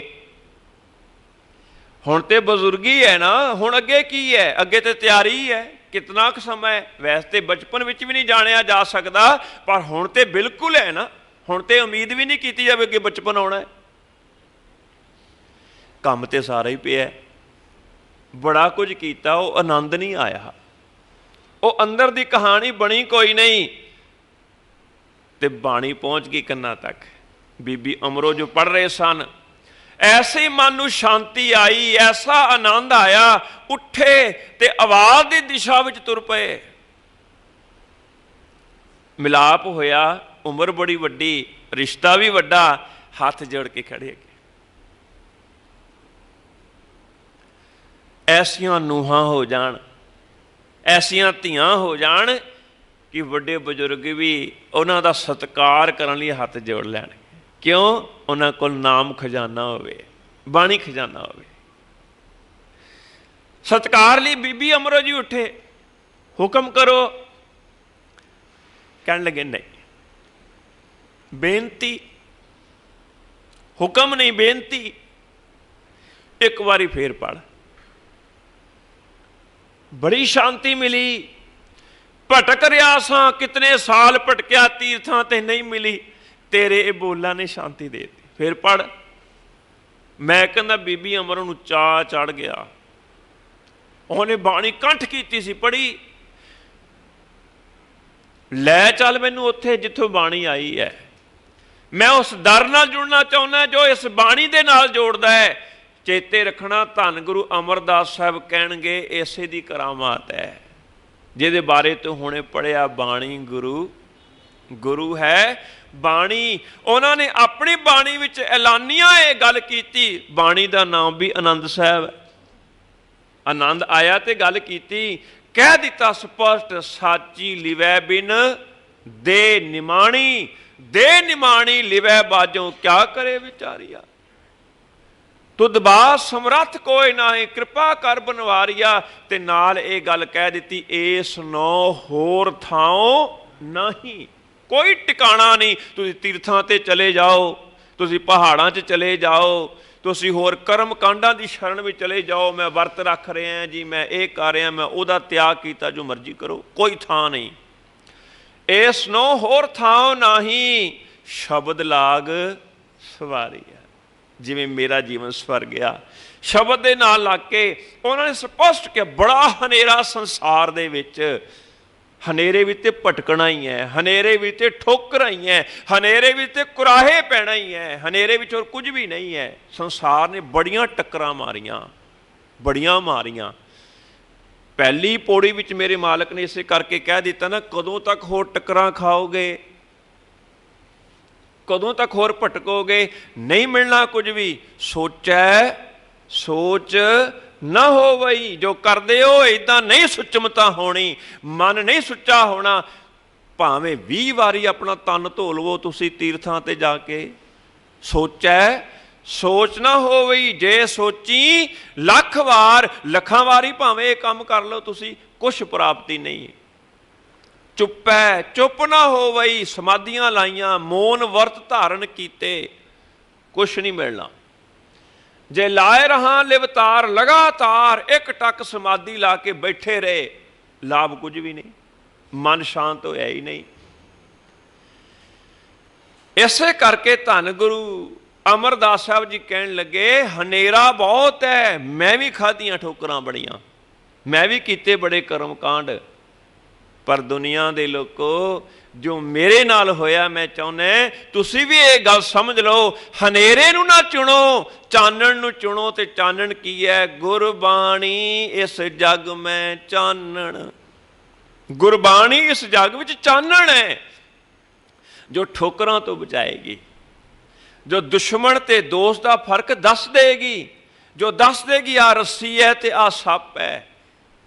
ਹੁਣ ਤੇ ਬਜ਼ੁਰਗੀ ਹੈ ਨਾ, ਹੁਣ ਅੱਗੇ ਕੀ ਹੈ? ਅੱਗੇ ਤੇ ਤਿਆਰੀ ਹੈ। ਕਿਤਨਾ ਕੁ ਸਮਾਂ ਹੈ? ਵੈਸੇ ਤੇ ਬਚਪਨ ਵਿੱਚ ਵੀ ਨਹੀਂ ਜਾਣਿਆ ਜਾ ਸਕਦਾ, ਪਰ ਹੁਣ ਤੇ ਬਿਲਕੁਲ ਹੈ ਨਾ। ਹੁਣ ਤੇ ਉਮੀਦ ਵੀ ਨਹੀਂ ਕੀਤੀ ਜਾਵੇ ਕਿ ਬਚਪਨ ਆਉਣਾ ਹੈ। ਕੰਮ ਤੇ ਸਾਰਾ ਹੀ ਪਿਆ, ਬੜਾ ਕੁਝ ਕੀਤਾ, ਉਹ ਆਨੰਦ ਨਹੀਂ ਆਇਆ, ਉਹ ਅੰਦਰ ਦੀ ਕਹਾਣੀ ਬਣੀ ਕੋਈ ਨਹੀਂ। ਤੇ ਬਾਣੀ ਪਹੁੰਚ ਗਈ ਕੰਨਾਂ ਤੱਕ। ਬੀਬੀ ਅਮਰੋ ਜੋ ਪੜ੍ਹ ਰਹੇ ਸਨ, ਐਸੇ ਹੀ ਮਨ ਨੂੰ ਸ਼ਾਂਤੀ ਆਈ, ਐਸਾ ਆਨੰਦ ਆਇਆ, ਉੱਠੇ ਤੇ ਆਵਾਜ਼ ਦੀ ਦਿਸ਼ਾ ਵਿੱਚ ਤੁਰ ਪਏ। ਮਿਲਾਪ ਹੋਇਆ, ਉਮਰ ਬੜੀ ਵੱਡੀ, ਰਿਸ਼ਤਾ ਵੀ ਵੱਡਾ, ਹੱਥ ਜੋੜ ਕੇ ਖੜੇ। ऐसियां ਨੂਹਾਂ हो जाण, ऐसियां ਧੀਆਂ हो जाण कि ਵੱਡੇ ਬਜ਼ੁਰਗ भी ਉਹਨਾਂ ਦਾ ਸਤਿਕਾਰ ਕਰਨ ਲਈ ਹੱਥ ਜੋੜ ਲੈਣ। ਕਿਉਂ? ਉਹਨਾਂ ਕੋਲ ਨਾਮ ਖਜ਼ਾਨਾ ਹੋਵੇ, ਬਾਣੀ ਖਜ਼ਾਨਾ ਹੋਵੇ। ਸਤਿਕਾਰ ਲਈ ਬੀਬੀ ਅਮਰੋ ਜੀ ਉੱਠੇ, ਹੁਕਮ ਕਰੋ। ਕਹਿਣ ਲੱਗੇ ਨਹੀਂ, ਬੇਨਤੀ, ਹੁਕਮ नहीं बेनती। एक बारी फिर पढ़। बड़ी शांति मिली। भटक रहा सा, कितने साल भटकिया तीर्थां ते नहीं मिली, तेरे बोलां ने शांति दे दी। फिर पढ़। मैं कहंदा बीबी अमर नूं चा चढ़ गया, उन्हें बाणी कंठ कीती सी, पढ़ी, लै चल मैनूं उत्थे जिथों बाणी आई है। मैं उस दर नाल जुड़ना चाहुंदा जो इस बाणी दे नाल जोड़दा है। चेते रखना, धन गुरु अमरदास साहब कहणगे इसे दी करामात है, जिहदे बारे तो हुणे पढ़िया। बाणी गुरु, गुरु है बाणी। उन्होंने अपनी बाणी विच ऐलानिया ये गल कीती। बाणी दा नाम भी आनंद साहब है। आनंद आया ते गल कीती, कह दिता स्पष्ट, साची लिवै बिन दे निमाणी, दे निमाणी लिवै बाजों क्या करे विचारिया। तुद बास समरथ कोई नाही, कृपा कर बनवारिया। ते नाल ये गल कह दी, इस नौ होर थाओ नहीं, कोई टिकाणा नहीं। तुसीं तीर्थां ते चले जाओ, तुसीं पहाड़ां 'च चले जाओ, तुसीं होर कर्म कांडां दी शरण में चले जाओ। मैं वर्त रख रहा जी, मैं ये कर रहा, मैं उहदा त्याग कीता, जो मर्जी करो, कोई थां नहीं। इस नो होर थाओ नाही, शब्द लाग सवारी है। जिवें मेरा जीवन सवर गया शब्द दे नाल लग के। उन्होंने स्पष्ट किया, बड़ा हनेरा संसार दे विच, हनेरे भी तो भटकना ही है, हनेरे भी तो ठोकरां ही है, हनेरे भी तो कुराहे पैना ही है, हनेरे विच होर कुछ भी नहीं है। संसार ने बड़ियां टक्करां मारियां, बड़ियां मारियां। पहली पौड़ी विच मेरे मालक ने इसे करके कह दिता ना, कदों तक होर टक्करां खाओगे, कदों तक होर भटकोगे, नहीं मिलना कुछ भी। सोचै सोच ना हो वही, जो करदे हो इदां नहीं सुचमता होनी, मन नहीं सुच्चा होना। भावें 20 वारी अपना तन धो लवो तुसीं तीर्थां ते जाके। सोचै सोच ना हो वही, जे सोची लख वार, लखां वारी भावें ये काम कर लो तुसीं, कुछ प्राप्ति नहीं। चुप है, चुप ना हो वही, समाधियां लाइयां, मौन वर्त धारण कीते, कुछ नहीं मिलना। जे लाए रहा लिवतार लगातार, एक टक समाधि ला के बैठे रहे, लाभ कुछ भी नहीं, मन शांत होया ही नहीं। इसे करके धन गुरु अमरदास साहब जी कहन लगे, हनेरा बहुत है, मैं भी खाधियां ठोकरां बड़ियां, मैं भी कीते बड़े कर्म कांड, पर दुनिया दे लोको जो मेरे नाल होया, मैं चाहुंदा तुसीं भी ये गल समझ लो, हनेरे नूं ना चुनो, चानण नूं चुनो। ते चानण की है? गुरबाणी इस जग में चानण। गुरबाणी इस जग विच चानण है, जो ठोकरां तो बचाएगी, जो दुश्मन ते दोस्त का फर्क दस देगी, जो दस देगी आ रस्सी है ते आ सप है।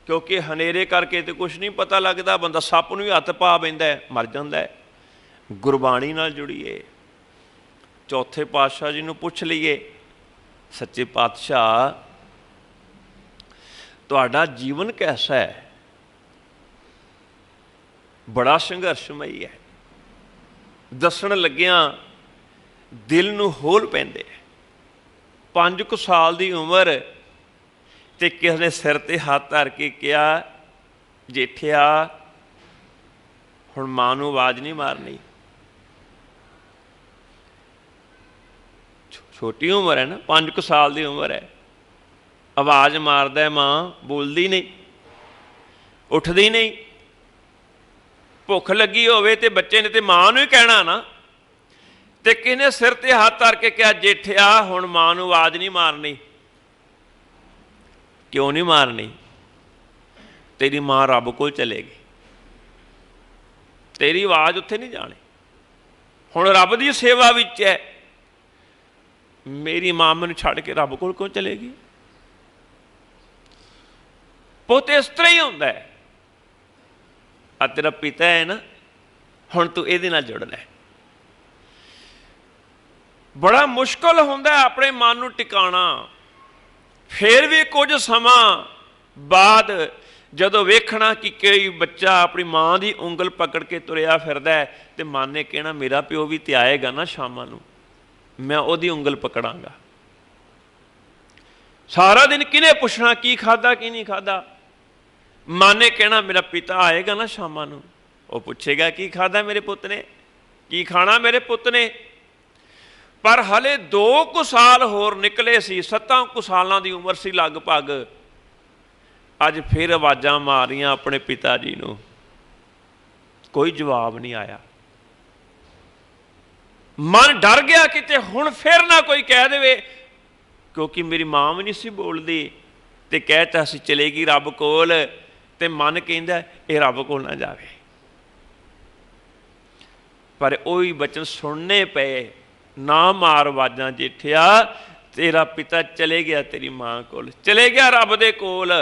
क्योंकि हनेरे करके तो कुछ नहीं पता लगता, बंदा सप नूं भी हत्थ पा बैंदा है, मर जांदा है। गुरबाणी नाल जुड़िए। चौथे पातशाह जी नूं पुछ लईए, सच्चे पातशाह तुहाडा जीवन कैसा है? बड़ा संघर्षमई है। दसण लग्गियां दिल नूं होल पैंदे। 5 कुछ साल की उम्र ते किसी ने सिर ते हाथ धर के कहा, जेठिया हुण मां नूं आवाज़ नहीं मारनी। छोटी उम्र है ना, 5 कुछ साल की उम्र है, आवाज़ मारदा है, मां बोलदी नहीं, उठदी नहीं। भुख लगी होवे ते बच्चे ने ते मां नूं ही कहना ना। ते किने सिर ते हाथ धर के कहा, जेठिया हुण मां नूं आवाज़ नहीं मारनी। क्यों नहीं मारनी? तेरी मां रब कोल चलेगी, तेरी आवाज़ उत्थे नहीं जानी। हुण रब दी सेवा विच है, मेरी मां मैनूं छड्ड के रब कोल क्यों चलेगी? ਪੁੱਤ ਇਸ ਤਰ੍ਹਾਂ ਹੀ ਹੁੰਦਾ ਹੈ। ਆ ਤੇਰਾ ਪਿਤਾ ਹੈ ਨਾ, ਹੁਣ ਤੂੰ ਇਹਦੇ ਨਾਲ ਜੁੜ ਲੈ। ਬੜਾ ਮੁਸ਼ਕਲ ਹੁੰਦਾ ਆਪਣੇ ਮਨ ਨੂੰ ਟਿਕਾਣਾ। ਫਿਰ ਵੀ ਕੁਝ ਸਮਾਂ ਬਾਅਦ ਜਦੋਂ ਵੇਖਣਾ ਕਿ ਕੋਈ ਬੱਚਾ ਆਪਣੀ ਮਾਂ ਦੀ ਉਂਗਲ ਪਕੜ ਕੇ ਤੁਰਿਆ ਫਿਰਦਾ ਹੈ, ਤੇ ਮਨ ਨੇ ਕਹਿਣਾ ਮੇਰਾ ਪਿਓ ਵੀ ਤੇ ਆਏਗਾ ਨਾ ਸ਼ਾਮਾਂ ਨੂੰ, ਮੈਂ ਉਹਦੀ ਉਂਗਲ ਪਕੜਾਂਗਾ। ਸਾਰਾ ਦਿਨ ਕਿਹਨੇ ਪੁੱਛਣਾ ਕੀ ਖਾਧਾ ਕੀ ਨਹੀਂ ਖਾਧਾ? ਮਨ ਨੇ ਕਹਿਣਾ ਮੇਰਾ ਪਿਤਾ ਆਏਗਾ ਨਾ ਸ਼ਾਮਾਂ ਨੂੰ, ਉਹ ਪੁੱਛੇਗਾ ਕੀ ਖਾਧਾ ਮੇਰੇ ਪੁੱਤ ਨੇ, ਕੀ ਖਾਣਾ ਮੇਰੇ ਪੁੱਤ ਨੇ। ਪਰ ਹਲੇ 2 ਕੁ ਸਾਲ ਹੋਰ ਨਿਕਲੇ ਸੀ, 7 ਕੁ ਸਾਲਾਂ ਦੀ ਉਮਰ ਸੀ ਲਗਭਗ। ਅੱਜ ਫਿਰ ਆਵਾਜ਼ਾਂ ਮਾਰੀਆਂ ਆਪਣੇ ਪਿਤਾ ਜੀ ਨੂੰ, ਕੋਈ ਜਵਾਬ ਨਹੀਂ ਆਇਆ। ਮਨ ਡਰ ਗਿਆ ਕਿਤੇ ਹੁਣ ਫਿਰ ਨਾ ਕੋਈ ਕਹਿ ਦੇਵੇ, ਕਿਉਂਕਿ ਮੇਰੀ ਮਾਂ ਵੀ ਨਹੀਂ ਸੀ ਬੋਲਦੀ, ਤੇ ਕਹਿਤਾ ਸੀ ਚਲੇਗੀ ਰੱਬ ਕੋਲ, ਤੇ ਮਨ ਕਹਿੰਦਾ ਇਹ ਰੱਬ ਕੋਲ ਨਾ ਜਾਵੇ। ਪਰ ਉਹੀ ਬਚਨ ਸੁਣਨੇ ਪਏ, ਨਾ ਮਾਰ ਆਵਾਜ਼ਾਂ ਜੇਠਿਆ, ਤੇਰਾ ਪਿਤਾ ਚਲੇ ਗਿਆ ਤੇਰੀ ਮਾਂ ਕੋਲ, ਚਲੇ ਗਿਆ ਰੱਬ ਦੇ ਕੋਲ।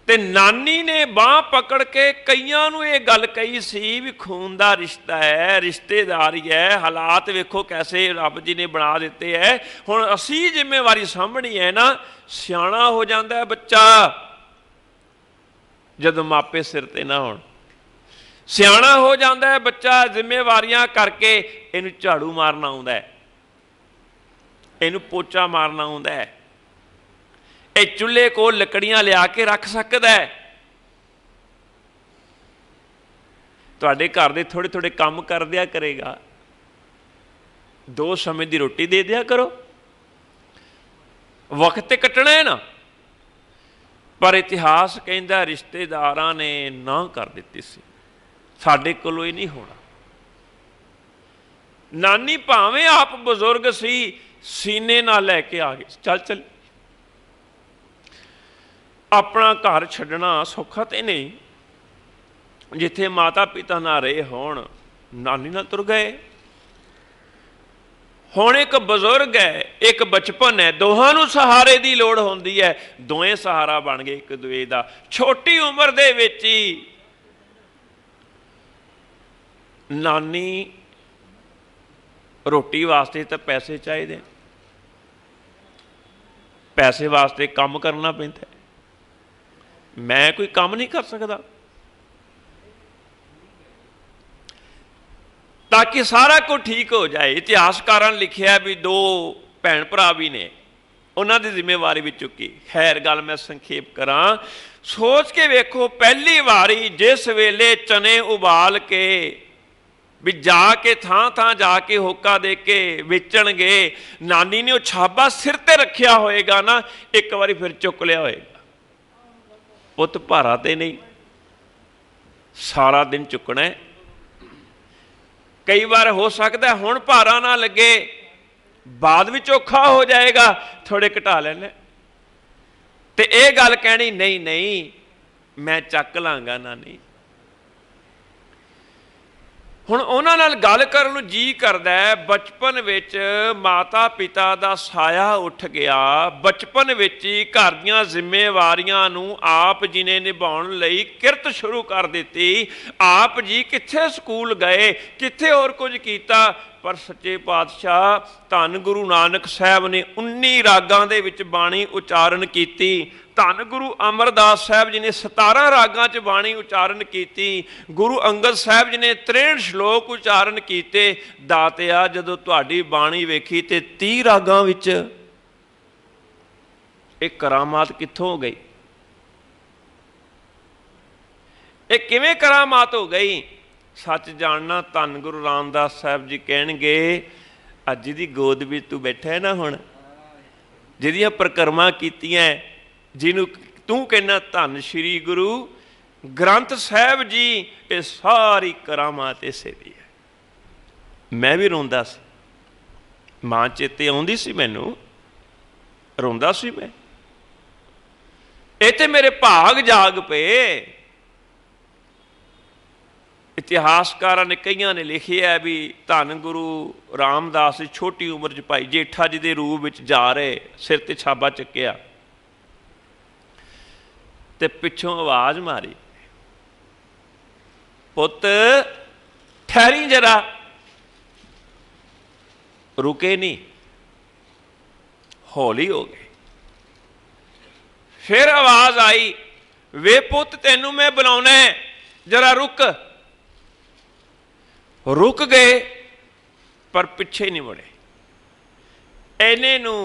ਤੇ ਨਾਨੀ ਨੇ ਬਾਂਹ ਪਕੜ ਕੇ ਕਈਆਂ ਨੂੰ ਇਹ ਗੱਲ ਕਹੀ ਸੀ ਵੀ ਖੂਨ ਦਾ ਰਿਸ਼ਤਾ ਹੈ, ਰਿਸ਼ਤੇਦਾਰੀ ਹੈ, ਹਾਲਾਤ ਵੇਖੋ ਕੈਸੇ ਰੱਬ ਜੀ ਨੇ ਬਣਾ ਦਿੱਤੇ ਹੈ। ਹੁਣ ਅਸੀਂ ਜ਼ਿੰਮੇਵਾਰੀ ਸਾਂਭਣੀ ਹੈ ਨਾ। ਸਿਆਣਾ ਹੋ ਜਾਂਦਾ ਹੈ ਬੱਚਾ ਜਦੋਂ ਮਾਪੇ ਸਿਰ ਤੇ ਨਾ ਹੋਣ। ਸਿਆਣਾ ਹੋ ਜਾਂਦਾ ਹੈ ਬੱਚਾ ਜ਼ਿੰਮੇਵਾਰੀਆਂ ਕਰਕੇ। ਇਹਨੂੰ ਝਾੜੂ ਮਾਰਨਾ ਆਉਂਦਾ ਹੈ, ਇਹਨੂੰ ਪੋਚਾ ਮਾਰਨਾ ਆਉਂਦਾ ਹੈ, ਇਹ ਚੁੱਲ੍ਹੇ ਕੋਲ ਲੱਕੜੀਆਂ ਲਿਆ ਕੇ ਰੱਖ ਸਕਦਾ ਹੈ। ਤੁਹਾਡੇ ਘਰ ਦੇ ਥੋੜ੍ਹੇ ਥੋੜ੍ਹੇ ਕੰਮ ਕਰ ਦਿਆ ਕਰੇਗਾ, 2 ਸਮੇਂ ਦੀ ਰੋਟੀ ਦੇ ਦਿਆ ਕਰੋ, ਵਕਤ ਤੇ ਕੱਟਣਾ ਹੈ ਨਾ। ਪਰ ਇਤਿਹਾਸ ਕਹਿੰਦਾ ਰਿਸ਼ਤੇਦਾਰਾਂ ਨੇ ਨਾ ਕਰ ਦਿੱਤੀ ਸੀ, ਸਾਡੇ ਕੋਲੋਂ ਇਹ ਨਹੀਂ ਹੋਣਾ। ਨਾਨੀ ਭਾਵੇਂ ਆਪ ਬਜ਼ੁਰਗ ਸੀ, ਸੀਨੇ ਨਾਲ ਲੈ ਕੇ ਆ ਗਏ, ਚੱਲ ਚੱਲ। ਆਪਣਾ ਘਰ ਛੱਡਣਾ ਸੌਖਾ ਤੇ ਨਹੀਂ, ਜਿੱਥੇ ਮਾਤਾ ਪਿਤਾ ਨਾ ਰਹੇ ਹੋਣ, ਨਾਨੀ ਨਾਲ ਤੁਰ ਗਏ। ਹੁਣ ਇੱਕ ਬਜ਼ੁਰਗ ਹੈ, ਇੱਕ ਬਚਪਨ ਹੈ, ਦੋਹਾਂ ਨੂੰ ਸਹਾਰੇ ਦੀ ਲੋੜ ਹੁੰਦੀ ਹੈ। ਦੋਵੇਂ ਸਹਾਰਾ ਬਣ ਗਏ ਇੱਕ ਦੂਜੇ ਦਾ। ਛੋਟੀ ਉਮਰ ਦੇ ਵਿੱਚ ਹੀ ਨਾਨੀ ਰੋਟੀ ਵਾਸਤੇ ਤਾਂ ਪੈਸੇ ਚਾਹੀਦੇ, ਪੈਸੇ ਵਾਸਤੇ ਕੰਮ ਕਰਨਾ ਪੈਂਦਾ। ਮੈਂ ਕੋਈ ਕੰਮ ਨਹੀਂ ਕਰ ਸਕਦਾ, ਤਾਂ ਕਿ ਸਾਰਾ ਕੁਝ ਠੀਕ ਹੋ ਜਾਏ। ਇਤਿਹਾਸਕਾਰਾਂ ਨੇ ਲਿਖਿਆ ਵੀ 2 ਭੈਣ ਭਰਾ ਵੀ ਨੇ, ਉਹਨਾਂ ਦੀ ਜ਼ਿੰਮੇਵਾਰੀ ਵੀ ਚੁੱਕੀ। ਖੈਰ ਗੱਲ ਮੈਂ ਸੰਖੇਪ ਕਰਾਂ, ਸੋਚ ਕੇ ਵੇਖੋ, ਪਹਿਲੀ ਵਾਰੀ ਜਿਸ ਵੇਲੇ ਚਨੇ ਉਬਾਲ ਕੇ ਵੀ ਜਾ ਕੇ ਥਾਂ ਥਾਂ ਜਾ ਕੇ ਹੋਕਾ ਦੇ ਕੇ ਵੇਚਣਗੇ, ਨਾਨੀ ਨੇ ਉਹ ਛਾਬਾ ਸਿਰ ਤੇ ਰੱਖਿਆ ਹੋਏਗਾ ਨਾ, ਇੱਕ ਵਾਰੀ ਫਿਰ ਚੁੱਕ ਲਿਆ ਹੋਏਗਾ। ਪੁੱਤ ਭਾਰਾ ਤੇ ਨਹੀਂ, ਸਾਰਾ ਦਿਨ ਚੁੱਕਣਾ ਹੈ। ਕਈ ਵਾਰ ਹੋ ਸਕਦਾ ਹੁਣ ਭਾਰਾ ਨਾ ਲੱਗੇ, ਬਾਅਦ ਵਿੱਚ ਔਖਾ ਹੋ ਜਾਏਗਾ, ਥੋੜੇ ਘਟਾ ਲੈਣੇ, ਤੇ ਇਹ ਗੱਲ ਕਹਿਣੀ ਨਹੀਂ ਨਹੀਂ ਮੈਂ ਚੱਕ ਲਾਂਗਾ ਨਾਨੀ। ਹੁਣ ਉਹਨਾਂ ਨਾਲ ਗੱਲ ਕਰਨ ਨੂੰ ਜੀ ਕਰਦਾ ਹੈ। ਬਚਪਨ ਵਿੱਚ ਮਾਤਾ ਪਿਤਾ ਦਾ ਸਾਇਆ ਉੱਠ ਗਿਆ, ਬਚਪਨ ਵਿੱਚ ਹੀ ਘਰ ਦੀਆਂ ਜ਼ਿੰਮੇਵਾਰੀਆਂ ਨੂੰ ਆਪ ਜੀ ਨੇ ਨਿਭਾਉਣ ਲਈ ਕਿਰਤ ਸ਼ੁਰੂ ਕਰ ਦਿੱਤੀ। ਆਪ ਜੀ ਕਿੱਥੇ ਸਕੂਲ ਗਏ, ਕਿੱਥੇ ਹੋਰ ਕੁਝ ਕੀਤਾ, ਪਰ ਸੱਚੇ ਪਾਤਸ਼ਾਹ ਧੰਨ ਗੁਰੂ ਨਾਨਕ ਸਾਹਿਬ ਨੇ 19 ਰਾਗਾਂ ਦੇ ਵਿੱਚ ਬਾਣੀ ਉਚਾਰਨ ਕੀਤੀ। ਧੰਨ ਗੁਰੂ ਅਮਰਦਾਸ ਸਾਹਿਬ ਜੀ ਨੇ 17 ਰਾਗਾਂ 'ਚ ਬਾਣੀ ਉਚਾਰਨ ਕੀਤੀ। ਗੁਰੂ ਅੰਗਦ ਸਾਹਿਬ ਜੀ ਨੇ 63 ਸ਼ਲੋਕ ਉਚਾਰਨ ਕੀਤੇ। ਦਾਤਿਆ ਜਦੋਂ ਤੁਹਾਡੀ ਬਾਣੀ ਵੇਖੀ ਤੇ 30 ਰਾਗਾਂ ਵਿੱਚ, ਇਹ ਕਰਾਮਾਤ ਕਿੱਥੋਂ ਹੋ ਗਈ? ਇਹ ਕਿਵੇਂ ਕਰਾਮਾਤ ਹੋ ਗਈ? ਸੱਚ ਜਾਣਨਾ ਧੰਨ ਗੁਰੂ ਰਾਮਦਾਸ ਸਾਹਿਬ ਜੀ ਕਹਿਣਗੇ, ਅੱਜ ਦੀ ਗੋਦ ਵਿੱਚ ਤੂੰ ਬੈਠਾ ਹੈ ਨਾ, ਹੁਣ ਜਿਹਦੀਆਂ ਪਰਿਕਰਮਾ ਕੀਤੀਆਂ, ਜਿਹਨੂੰ ਤੂੰ ਕਹਿੰਦਾ ਧੰਨ ਸ਼੍ਰੀ ਗੁਰੂ ਗ੍ਰੰਥ ਸਾਹਿਬ ਜੀ, ਇਹ ਸਾਰੀ ਕਰਾਮਾਤ ਇਸੇ ਦੀ ਹੈ। ਮੈਂ ਵੀ ਰੋਂਦਾ ਸੀ, ਮਾਂ ਚੇਤੇ ਆਉਂਦੀ ਸੀ ਮੈਨੂੰ, ਰੋਂਦਾ ਸੀ ਮੈਂ। ਇਹ ਤੇ ਮੇਰੇ ਭਾਗ ਜਾਗ ਪਏ। ਇਤਿਹਾਸਕਾਰਾਂ ਨੇ ਕਈਆਂ ਨੇ ਲਿਖਿਆ ਵੀ ਧੰਨ ਗੁਰੂ ਰਾਮਦਾਸ ਛੋਟੀ ਉਮਰ 'ਚ ਭਾਈ ਜੇਠਾ ਜੀ ਦੇ ਰੂਪ ਵਿੱਚ ਜਾ ਰਹੇ, ਸਿਰ ਤੇ ਛਾਬਾ ਚੱਕਿਆ। ਤੇ ਪਿੱਛੋਂ ਆਵਾਜ਼ ਮਾਰੀ, ਪੁੱਤ ਠਹਿਰੀ ਜਰਾ। रुके नहीं, हौली हो गए। फिर आवाज आई, वे पुत तेनू मैं बुलाना है, जरा रुक। रुक गए पर पिछे नहीं मुड़े। इन्हें नू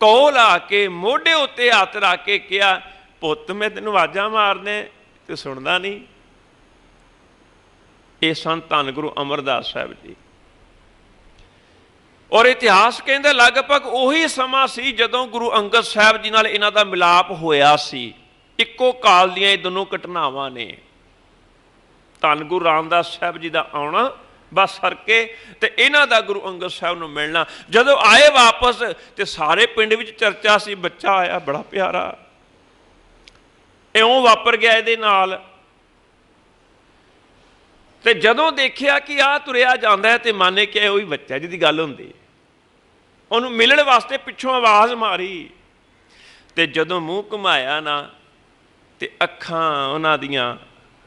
कोल आके मोढे उत्ते हथ रख के कहा, पुत मैं तेनू आवाजा मारने ते सुनदा नहीं। ये सन धन गुरु अमरदास साहब जी। और इतिहास कहते लगभग उही समा सी जदों गुरु अंगद साहब जी नाल इन्हां दा मिलाप होया सी। इक्को काल दियां ये दोनों घटनावां ने। धन गुरु रामदास साहब जी दा आउणा बस सरके ते इन्हां दा गुरु अंगद साहब नूं मिलना। जदों आए वापस ते सारे पिंड विच चर्चा सी, बच्चा आया बड़ा प्यारा, इउं वापर गया इहदे नाल। ते जदों देखिया कि आ तुरिया जांदा है ते माने कि उही बच्चा जिहदी गल हुंदी, उहनूं मिलण वास्ते पिछों आवाज़ मारी। ते जदों मूँह घुमाया ना ते अखां उहनां दियां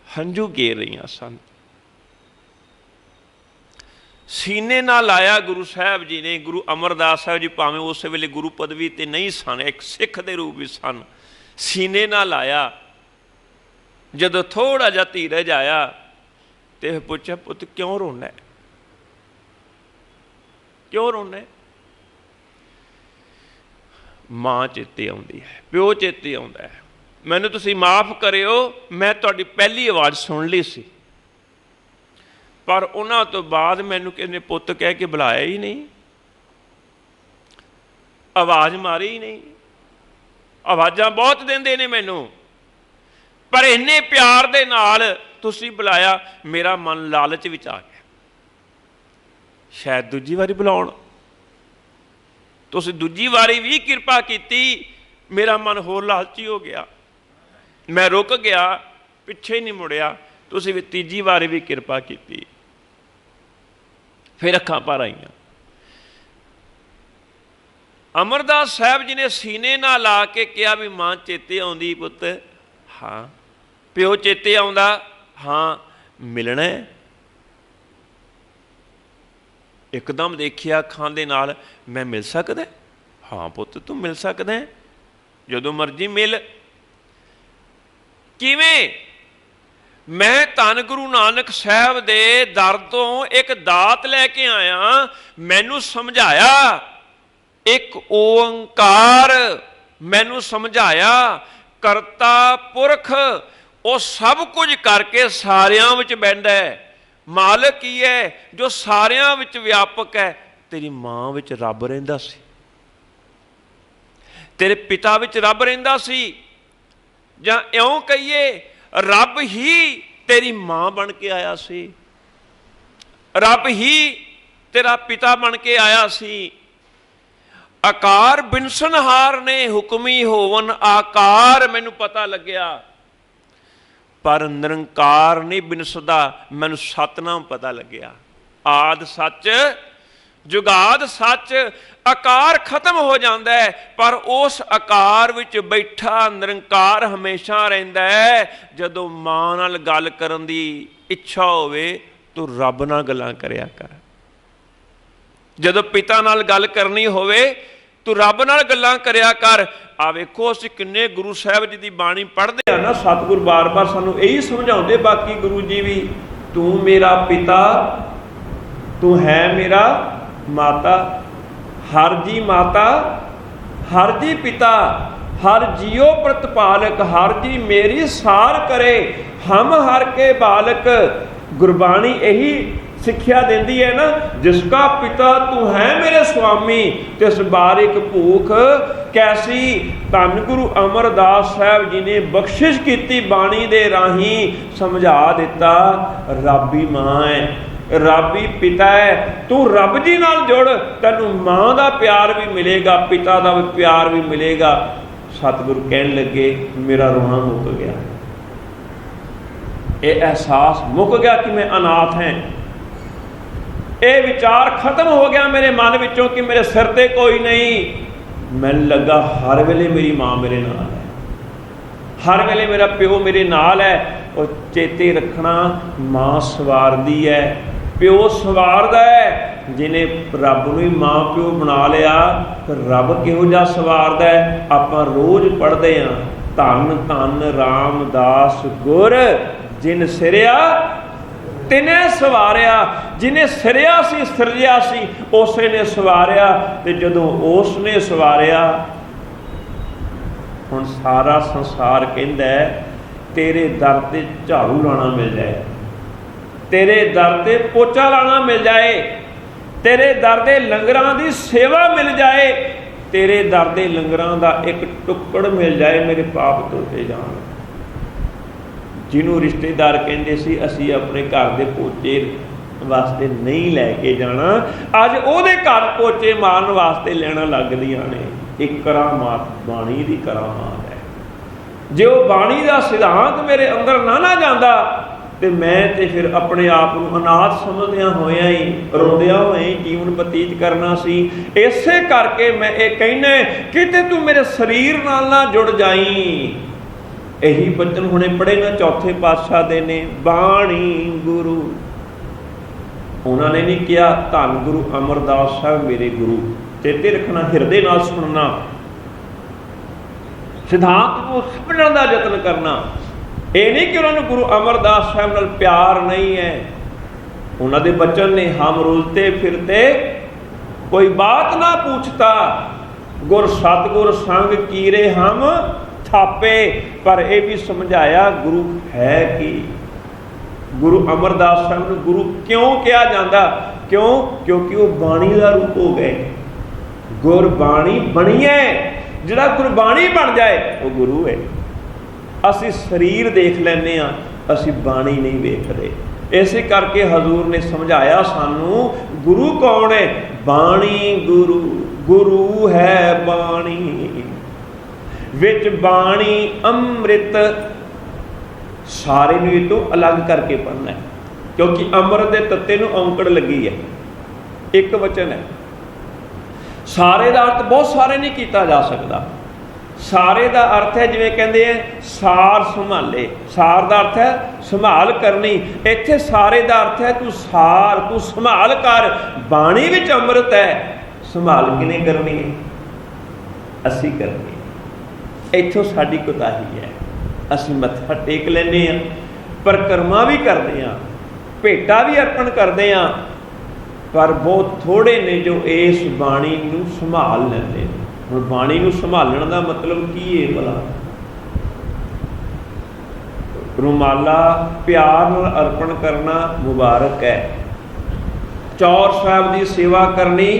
हंझू गेर रहीआं सन। सीने नाल लाया गुरु साहब जी ने। गुरु अमरदास साहब जी भावें उस वेले गुरु पदवी ते नहीं सन, एक सिख दे रूप विच सन। सीने नाल लाया। जदों थोड़ा जिहा धीरज आया ते पूछा, पुत क्यों रोना है, क्यों रोना है? मां चेते आउंदी है, प्यो चेते आउंदा है। मैनूं तुसीं माफ़ करियो, मैं तुहाडी पहली आवाज़ सुन ली सी, पर उन्हां तो बाद मैनूं किसी पुत कह के बुलाया ही नहीं, आवाज़ मारी ही नहीं। आवाज़ां बहुत देंदे ने मैनूं, पर इन्ने प्यार दे नाल तुसीं बुलाया, मेरा मन लालच विच आ गया। शायद दूजी वारी बुलाउण, तुसीं दूजी वारी भी किरपा कीती, मेरा मन होर लालची हो गया, मैं रुक गया, पिछे नहीं मुड़िया। तुसीं भी तीजी वारी भी किरपा कीती। फिर अखां भर आईयां। अमरदास साहब जी ने सीने नाल ला के कहा भी मां चेते आउंदी पुत? हाँ। प्यो चेते आउंदा? हाँ। मिलना है? एकदम देखिया अखां दे नाल, मैं मिल सकदा? हाँ पुत तू मिल सकदा है, जदों मर्जी मिल। किवें? मैं धन गुरु नानक साहब दे दर तो एक दात लैके आया, मैनू समझाया एक ओंकार, मैनू समझाया करता पुरख, वो सब कुछ करके सारियां विच बैठदा है। मालक ही है जो सारियां विच व्यापक है। तेरी मां विच रब रहिंदा सी, तेरे पिता विच रब रहिंदा सी, जां इउं कहिए रब ही तेरी मां बन के आया सी, रब ही तेरा पिता बन के आया सी। आकार बिनसनहार ने हुक्मी होवन आकार, मैनू पता लग्या, पर निरंकार नहीं बिनसदा, मैनू सतनाम पता लग्या। आद सच जुगाद सच, आकार खत्म हो जाता है, पर उस आकार विच बैठा निरंकार हमेशा रहिंदा है। जदों मां नाल गल करन दी इच्छा होवे तो रब नाल गल्लां करिया कर, जदों पिता नाल गल करनी होवे तो रब नाल गल्लां करिया कर। आ वेखो असीं किन्ने गुरु साहब जी की बाणी पढ़ते हैं ना, सतगुर बार बार सानू यही समझाउंदे, बाकी गुरु जी भी, तू मेरा पिता तू है मेरा माता, हर जी माता हर जी पिता, हर जियो प्रतिपालक, हर जी मेरी सार करे, हम हर के बालक। गुरबाणी यही सिक्ख्या देंदी है ना, जिसका पिता तू है मेरे स्वामी, तिस बारिक भूख कैसी। धन गुरु अमरदास साहब जी ने बख्शिश की बाणी दे राही समझा दिता, रब ही मां है, रब ही पिता है। तू रब जी नाल जुड़, तैनू मां दा प्यार भी मिलेगा, पिता दा भी प्यार भी मिलेगा। सतगुरु कहन लगे, मेरा रोना मुक गया, ये एहसास मुक गया कि मैं अनाथ हैं। ये विचार खत्म हो गया मेरे मन विचों कि मेरे सिर ते कोई नहीं। मैनूं लगा हर वेले मेरी मां मेरे नाल है, हर वेले मेरा प्यो मेरे नाल है। और चेते रखना माँ सवारदी है, प्यो सवारदा है। जिन्हें रब नूं ही माँ प्यो बना लिया, फिर रब किहो जिहा सवारदा है। आपां रोज़ पढ़दे हां, धन धन रामदास गुर जिन सिरिया तिने सवारिया। जिन्हें सिरिया सी सिरजिया सी उसे ने सवारिया। ते जदों उसने सवारिया, हुण सारा संसार कहंदा है तेरे दर ते झाड़ू लाना मिल जाए, तेरे दर ते पोचा लाना मिल जाए, तेरे दर दे लंगरां दी सेवा मिल जाए, तेरे दर दे लंगरां दा एक टुकड़ मिल जाए, मेरे पाप धोते जाण। जिन्हों रिश्तेदार कहते सी असी अपने घर के पोचे वास्ते नहीं लैके जाना, अज उहदे घर पोचे मारन वास्ते लैना लगदियां ने। एक करामात बाणी की करामात है। जो बाणी का सिद्धांत मेरे अंदर ना जाता तो मैं तो फिर अपने आप को अनाथ समझदिया होया ही रोंदिया होए ही जीवन बतीत करना सी। इसे करके मैं ये कहना किते तू मेरे शरीर नाल ना जुड़ जाई। यही बचन हुणे पढ़े ना चौथे पातशाह दे ने, बाणी गुरु। उन्होंने नहीं किया धन गुरु अमरदास साहब मेरे गुरु। चेते रखना, हिरदे नाल सुनना, सिद्धांत को समझने का यत्न करना। ये नहीं कि उन्होंने गुरु अमरदास साहब नाल प्यार नहीं है। उन्होंने बचन ने हम रुलते फिरते कोई बात ना पूछता, गुर सतगुर संग कीरे हम थापे। पर यह भी समझाया गुरु है कि गुरु अमरदास साहब ने गुरु क्यों कहा जाता? क्यों? क्योंकि वो बाणी का रूप हो गए। गुरबाणी बनी है, जिहड़ा गुरबाणी बन जाए वो गुरु है। असी शरीर देख लैने आ, असी बाणी नहीं वेखदे। इसे करके हजूर ने समझाया सानू गुरु कौन है? बाणी गुरु। गुरु है बाणी, विच बाणी अमृत। सारे नूं तो अलग करके पढ़ना है, क्योंकि अमृत के तत्ते नूं औंकड़ लगी है। एक वचन है, सारे का अर्थ बहुत सारे नहीं किया जा सकता। सारे का अर्थ है जिवें कहते हैं सार संभाले, सार का अर्थ है संभाल करनी। इत्थे सारे का अर्थ है तू सार, तू संभाल कर। बाणी विच अमृत है, संभाल किने करनी है? असी करनी है। इत्थों साडी कोताही है। असी मत्था टेक लैने आ, परिक्रमा भी करते हैं, भेटा भी अर्पण करते हैं, पर बहुत थोड़े ने जो इस बाणी नूं संभाल लैंदे ने। हुण बाणी नूं संभालण दा मतलब की है भला? रुमाला प्यार नाल अर्पण करना मुबारक है, चौर साहब की सेवा करनी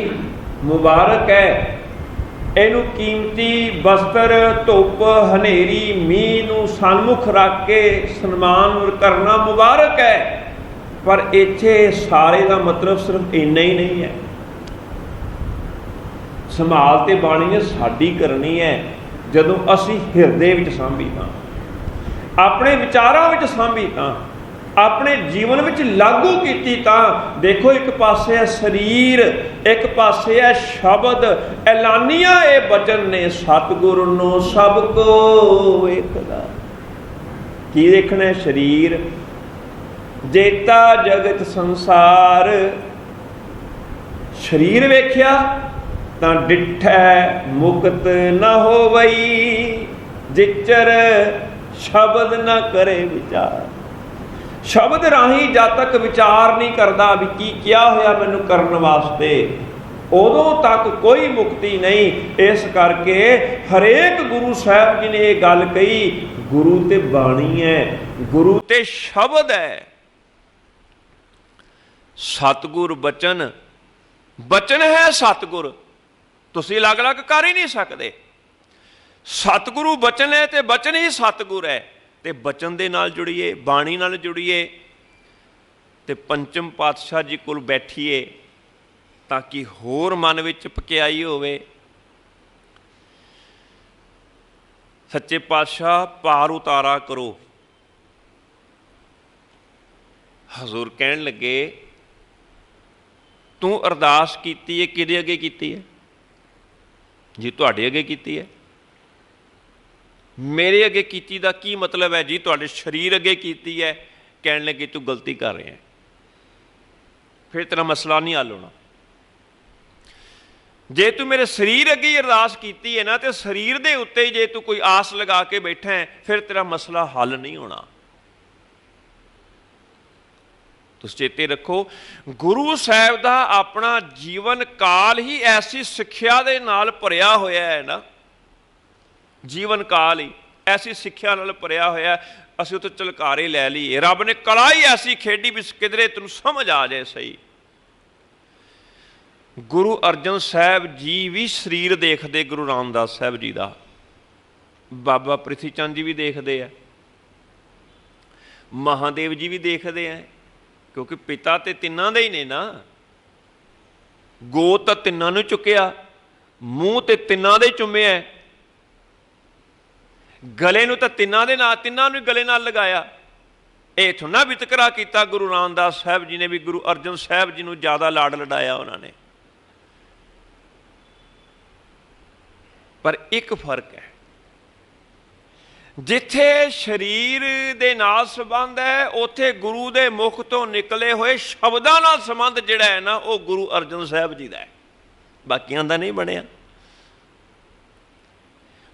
मुबारक है, इनू कीमती वस्त्र धुप हनेरी मीह नूं सन्मुख रख के सन्मान करना मुबारक है। पर इत्थे सारे का मतलब सिर्फ इन्ना ही नहीं है। संभाल ते बाणी ने साडी करनी है जदों असी हिरदे विच सांभी तां, अपने विचारां विच सांभी तां, अपने जीवन विच लागू कीती तां। देखो एक पासे है शरीर, एक पासे है शब्द। ऐलानिया ये वचन ने सतगुर नो सब को वेखदा। की देखना है? शरीर जेता जगत संसार। शरीर वेख्या तां डिठै मुक्त न होवई, जिचर शब्द न करे विचार। शब्द राही जब तक विचार नहीं करता भी की क्या होया मैनू करने वास्ते, उदों तक कोई मुक्ति नहीं। इस करके हरेक गुरु साहब जी ने यह गल कही, गुरु ते बाणी है, गुरु ते शब्द है। सतगुर बचन, बचन है सतगुर, तुसीं अलग अलग कर ही नहीं सकते। सतगुरु बचन है तो बचन ही सतगुर है। तो बचन दे नाल जुड़िए, बाणी नाल जुड़िए, तो पंचम पातशाह जी कोल बैठिए ताकि होर मन विच पकियाई होवे। सच्चे पातशाह पार उतारा करो। हजूर कहन लगे तू अरदास कीती है किहदे अगे कीती है? जी तुहाडे अगे कीती है। मेरे अगे कीती दा की मतलब है जी, तुहाडे शरीर अगे कीती है। कहण लगे तू गलती कर रहा है, फिर तेरा मसला नहीं हल होना। जे तू मेरे शरीर अगे ही अरदास कीती है ना, तो शरीर के उत्ते ही जे तू कोई आस लगा के बैठा है, फिर तेरा मसला हल नहीं होना। तुसीं चेते रखो, गुरु साहब का अपना जीवन काल ही ऐसी सिक्ख्या दे नाल भरिया होया है ना, जीवन काल ही ऐसी सिक्ख्या नाल भरिया होया। असीं उत्ते झलकारे लै लईए, रब ने कला ही ऐसी खेडी भी किधरे तैनूं समझ आ जाए सही। गुरु अर्जन साहब जी भी शरीर देखते, गुरु रामदास साहब जी का, बाबा प्रिथी चंद जी भी देखते हैं, महादेव जी भी देखते हैं, क्योंकि पिता तो तिन्ना दे ही ने ना। गो तो तिन्ना नूं चुकिया, मूँह तो तिन्ना दे चुमिया, गले नूं तो तिन्ना दे नाल, तिन्ना नूं गले नाल लगाया। ये थोड़ा वितकरा किया गुरु रामदास साहब जी ने भी गुरु अर्जन साहब जी नूं ज़्यादा लाड लडाया उन्होंने। पर एक फर्क है, जिथे शरीर दे नाल संबंध है, उथे गुरु दे मुख तो निकले हुए शब्दां नाल संबंध जिहड़ा है ना, वो गुरु अर्जन साहब जी का है, बाकियां दा नहीं बनिया।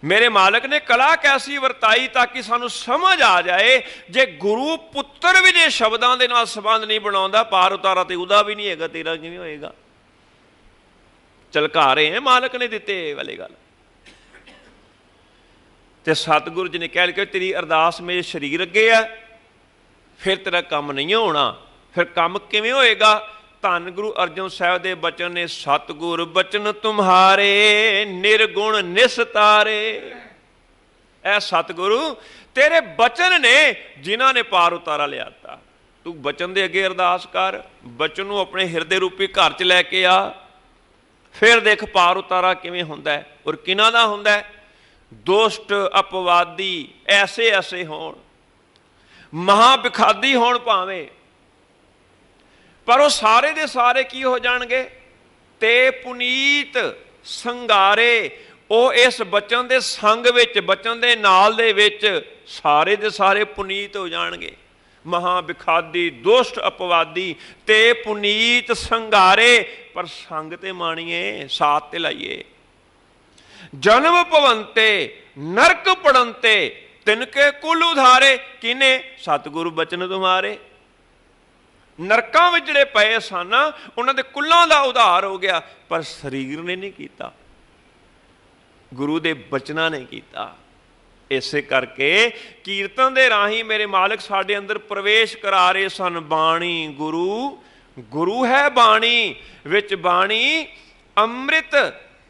मेरे मालिक ने कला कैसी वरताई ताकि सानू समझ आ जाए, जे गुरु पुत्र भी जे शब्दां दे नाल संबंध नहीं बनाउंदा, पार उतारा तो उहदा भी नहीं हैगा, तेरा किवें होएगा। झलकारे हैं मालिक ने दिते वाली गल। तो सतगुरु जी ने कह लिया, तेरी अरदास मेरे शरीर अगे है, फिर तेरा काम नहीं होना। फिर काम किवें होएगा? धन गुरु अर्जन साहब के बचन ने, सतगुर बचन तुम्हारे निर्गुण निस्तारे। ऐ सतगुरु तेरे बचन ने जिन्हां ने पार उतारा लियाता। तू बचन दे अगे अरदास कर, बचन नूं अपने हिरदे रूपी घर च लैके आ, फिर देख पार उतारा किवें हुंदा है। और किन्हां दा हुंदा है? दुष्ट अपवादी ऐसे ऐसे होण, महाबिखादी होण भावें, पर वो सारे दे सारे की हो जाणगे? ते पुनीत संगारे। वो इस बचन दे संग विच, बचन दे नाल दे विच सारे दे सारे पुनीत हो जाणगे। महाबिखादी दुष्ट अपवादी ते पुनीत संगारे। पर संग ते माणीए, साथ ते लाइए। जन्म पवंते नरक पड़नते तिनके कुल उधारे। किने? सतगुरु बचन तुम्हारे। नरकां विच जिहड़े पए सन, उन्हां दे कुल्लां दा उधार हो गया, पर शरीर ने नहीं कीता, गुरु दे बचनां ने कीता। इसे करके कीर्तन दे राही मेरे मालिक साडे अंदर प्रवेश करा रहे सन। बाणी गुरु, गुरु है बाणी, विच बाणी अमृत,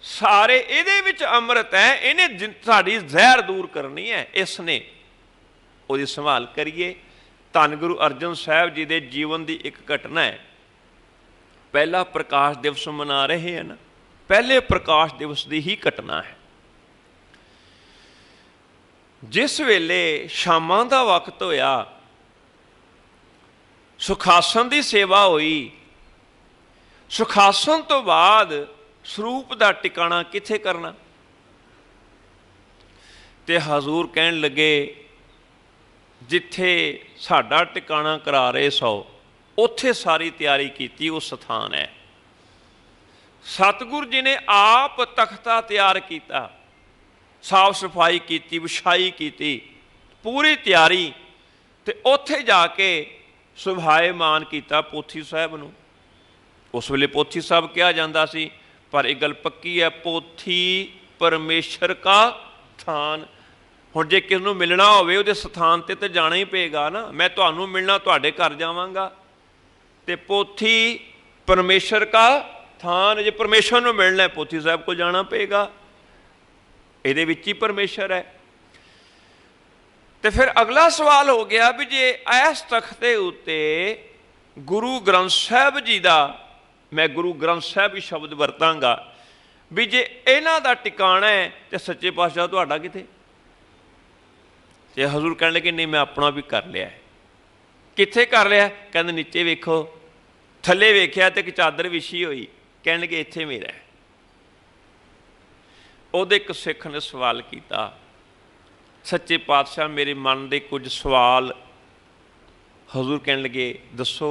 सारे इहदे विच अमृत है, इन्हें साडी जहर दूर करनी है, इसने उहदी संभाल करिए। धन गुरु अर्जन साहब जी के जीवन की एक घटना है। पहला प्रकाश दिवस मना रहे हैं ना, पहले प्रकाश दिवस की ही घटना है। जिस वेले शामां दा वक्त होया, सुखासन की सेवा हुई। सुखासन तो बाद स्वरूप का टिकाणा किथे करना? ते हजूर कहन लगे, जिथे साडा टिकाणा करा रहे सो, उत्थे सारी तैयारी की, वो स्थान है। सतगुरु जी ने आप तख्ता तैयार किया, साफ सफाई की, विछाई की, पूरी तैयारी, ते उत्थे जाके सुभायमान किया पोथी साहब नूं। उस वेले पोथी साहब कहा जाता सी, पर एक गल पक्की है, पोथी परमेश्वर का स्थान। हुण जे किसी नूं मिलना होवे, उहदे स्थान ते तो जाना ही पेगा ना। मैं तुहानूं मिलना तुहाडे घर जावांगा, ते पोथी परमेश्वर का स्थान, जे परमेश्वर नूं मिलना है पोथी साहब को जाना पेगा, इहदे विच ही परमेश्वर है। तो फिर अगला सवाल हो गया भी जे इस तख्ते उत्ते गुरु ग्रंथ साहब जी का, मैं गुरु ग्रंथ साहब ही शब्द वरतांगा, भी जे इन्हां दा टिकाणा है तो सच्चे पातशाह तुहाडा किथे? ते हजूर कहने लगे, नहीं मैं अपना भी कर लिया है। किथे कर लिया? कहते नीचे वेखो, थले वेख्या तो एक चादर विछी हुई, कहने लगे इत्थे मेरा है। उहदे एक सिख ने सवाल किया, सच्चे पातशाह मेरे मन के कुछ सवाल। हजूर कहन लगे दसो।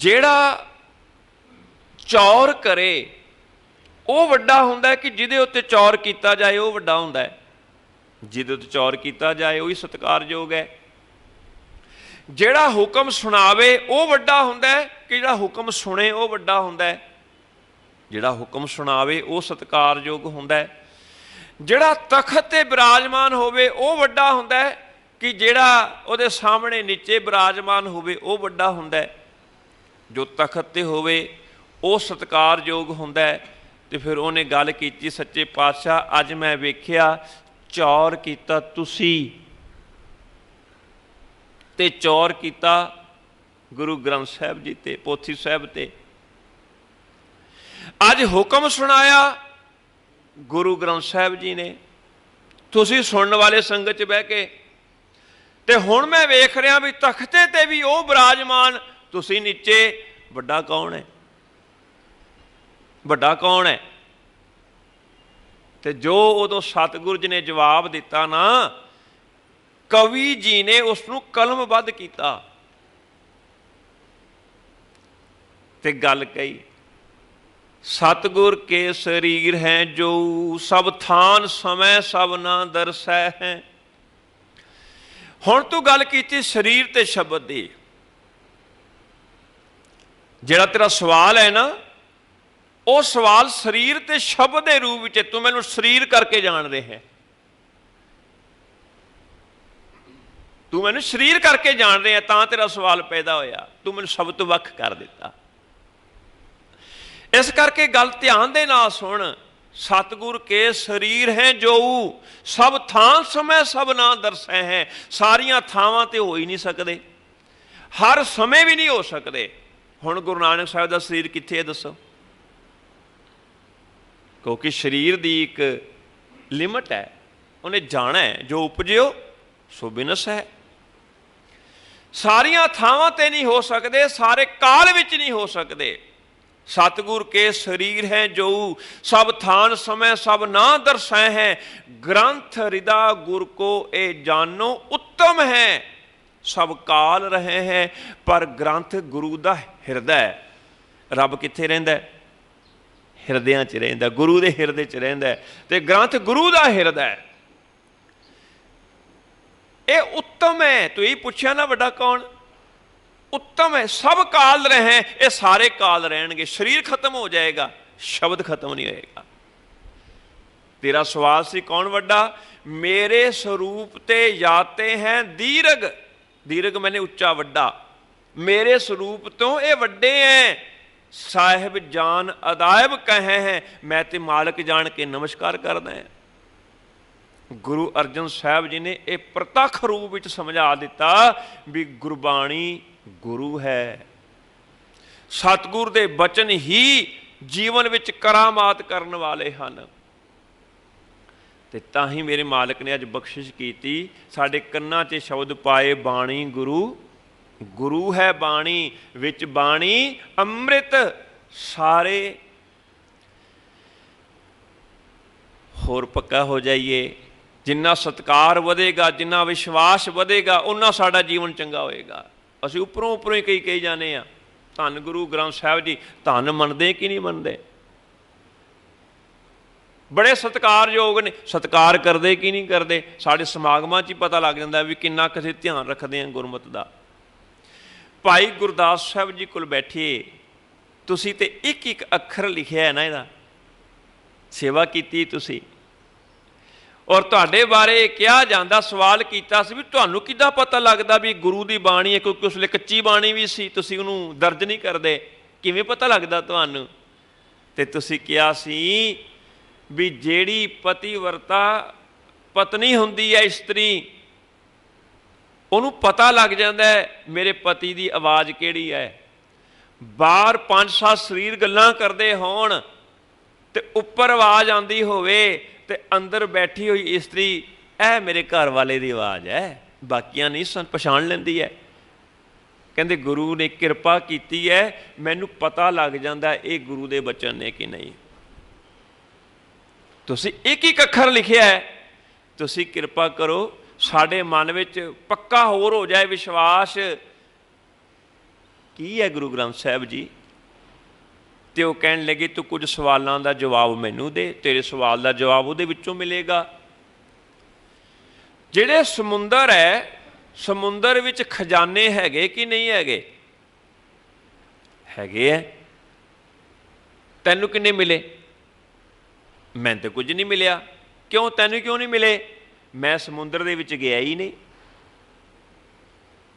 जेड़ा चौर करे वो वड्डा हुंदा है कि जिहदे उत्ते चौर किया जाए वो वड्डा हुंदा है? जिहदे उत्ते चौर किया जाए वही सत्कारयोग है। जेड़ा हुक्म सुनावे वो वड्डा हुंदा है कि जेड़ा हुक्म सुने वो वड्डा हुंदा है? जेड़ा हुक्म सुनावे वो सत्कारयोग हुंदा है। जेड़ा तखत ते विराजमान होवे वो वड्डा हुंदा है कि जेड़ा उहदे सामने नीचे विराजमान होवे वो वड्डा हुंदा है? जो तखत ते होवे वो सत्कारयोग हुंदा है। तो फिर उन्हें गल की, सच्चे पातशाह अज मैं वेख्या चौर कीता तुसी ते चौर कीता गुरु ग्रंथ साहिब जी ते पोथी साहिब ते। अज हुक्म सुनाया गुरु ग्रंथ साहिब जी ने, तुसी सुनने वाले संगत च बह के। ते हुण मैं वेख रहा भी तख्ते ते भी वो विराजमान, तुसी नीचे। वड्डा कौन है? वड्डा कौन है? ते जो उदों सतगुरु जी ने जवाब दिता ना, कवि जी ने उसनूं कलमबद्ध किया ते गल कही, सतगुर के शरीर हैं जो सब थान समय सब ना दरसै है। हुण तू गल की शरीर ते शब्द दी। जिहड़ा तेरा सवाल है ना, वो सवाल शरीर ते शब्द के रूप में, तू मैनू शरीर करके जान रहे है, तू मैनू शरीर करके जान रहे है, तां तेरा सवाल पैदा होया। तू मैनू सब तो वख कर दिता। इस करके गल ध्यान दे नाल सुन, सतगुर के शरीर हैं जो सब थां समय सब ना दरसै हैं। सारियां थावां ते हो ही नहीं सकते, हर समय भी नहीं हो सकते। हुण गुरु नानक साहिब का शरीर कित्थे है दसो? क्योंकि शरीर की एक लिमिट है, उन्हें जाना है, जो उपजियो सो बिनस है। सारियां थावां ते नहीं हो सकते, सारे काल विच नहीं हो सकते। सतगुर के शरीर हैं जो सब थान समय सब ना दर्शाए हैं। ग्रंथ हृदय गुर को ए जानो उत्तम है, सब काल रहे हैं पर ग्रंथ गुरु दा हिरदै। रब कित्थे रहिंदा है? हिरदियां च रहिंदा, गुरु दे हिरदे च रहिंदा। ते ग्रंथ गुरु दा हिरदै, ये उत्तम है। तो यही पूछा ना, वड्डा कौन? उत्तम है। सब काल रहे हैं, ये सारे काल रहेंगे। शरीर खत्म हो जाएगा, शब्द खत्म नहीं होएगा। तेरा सवाल सी कौन वड्डा? मेरे स्वरूप ते जाते हैं दीर्घ। दीर्घ मैंने उच्चा वड्डा, मेरे स्वरूप तो ये वड्डे हैं। साहिब जान अदायब कहे हैं, मैं ते मालिक जान के नमस्कार करदा है। गुरु अर्जन साहब जी ने यह प्रतख रूप में समझा दिता भी गुरबाणी गुरु है। सतगुर दे बचन ही जीवन विच करामात करन वाले हैं। ते ताही मेरे मालिक ने अज बख्शिश की, साडे कन्नां 'च शब्द पाए, बाणी गुरु गुरु है बाणी, विच बाणी अमृत सारे। होर पक्का हो जाइए, जिन्ना सत्कार वधेगा, जिन्ना विश्वास वधेगा, उन्ना साडा जीवन चंगा होएगा। असीं उपरों उपरों ही कही जाने आ धन गुरु ग्रंथ साहिब जी, धन मनदे कि नहीं मनदे? बड़े सत्कारयोग ने, सत्कार करते कि नहीं करते? साढ़े समागमां च ही पता लग जाता भी किन्ना किसी ध्यान रखते हैं गुरमत का। भाई गुरदास साहब जी कोल बैठिए, तुसी ते एक एक अखर लिखिया है ना, इहदा सेवा की तुसी, और तुहाडे बारे कहा जाता, सवाल किया भी तुहानूं किद्दां पता लगदा भी गुरु की बाणी है? क्योंकि उसले कच्ची बाणी भी सी, तुसी उहनूं दर्ज नहीं करते, किवें पता लगदा तुहानूं? ते तुसी कहा सी भी जेड़ी पतिव्रता पत्नी हुंदी है, इस्त्री, उन्होंने पता लग जाता है मेरे पति की आवाज़ केड़ी है। बाहर 5-7 शरीर गल्लां करते होण ते उपर आवाज़ आंदी होवे ते अंदर बैठी हुई इस्त्री, ऐ मेरे घर वाले की आवाज़ है, बाकियां नहीं पछाण लैंदी है। कहते गुरु ने किरपा की है, मैनू पता लग जाता ये गुरु के बचन ने कि नहीं। तुसीं एक एक अखर लिखिया है, ਤੁਸੀਂ ਕਿਰਪਾ ਕਰੋ ਸਾਡੇ ਮਨ ਵਿੱਚ ਪੱਕਾ ਹੋਰ ਹੋ ਜਾਏ ਵਿਸ਼ਵਾਸ ਕੀ ਹੈ ਗੁਰੂ ਗ੍ਰੰਥ ਸਾਹਿਬ ਜੀ। ਤੇ ਉਹ ਕਹਿਣ ਲੱਗੇ ਤੂੰ ਕੁਝ ਸਵਾਲਾਂ ਦਾ ਜਵਾਬ ਮੈਨੂੰ ਦੇ, ਤੇਰੇ ਸਵਾਲ ਦਾ ਜਵਾਬ ਉਹਦੇ ਵਿੱਚੋਂ ਮਿਲੇਗਾ। ਜਿਹੜੇ ਸਮੁੰਦਰ ਹੈ, ਸਮੁੰਦਰ ਵਿੱਚ ਖਜ਼ਾਨੇ ਹੈਗੇ ਕਿ ਨਹੀਂ ਹੈਗੇ? ਹੈਗੇ ਹੈ। ਤੈਨੂੰ ਕਿੰਨੇ ਮਿਲੇ? ਮੈਨੂੰ ਤਾਂ ਕੁਝ ਨਹੀਂ ਮਿਲਿਆ। ਕਿਉਂ? ਤੈਨੂੰ ਕਿਉਂ ਨਹੀਂ ਮਿਲੇ? ਮੈਂ ਸਮੁੰਦਰ ਦੇ ਵਿੱਚ ਗਿਆ ਹੀ ਨਹੀਂ।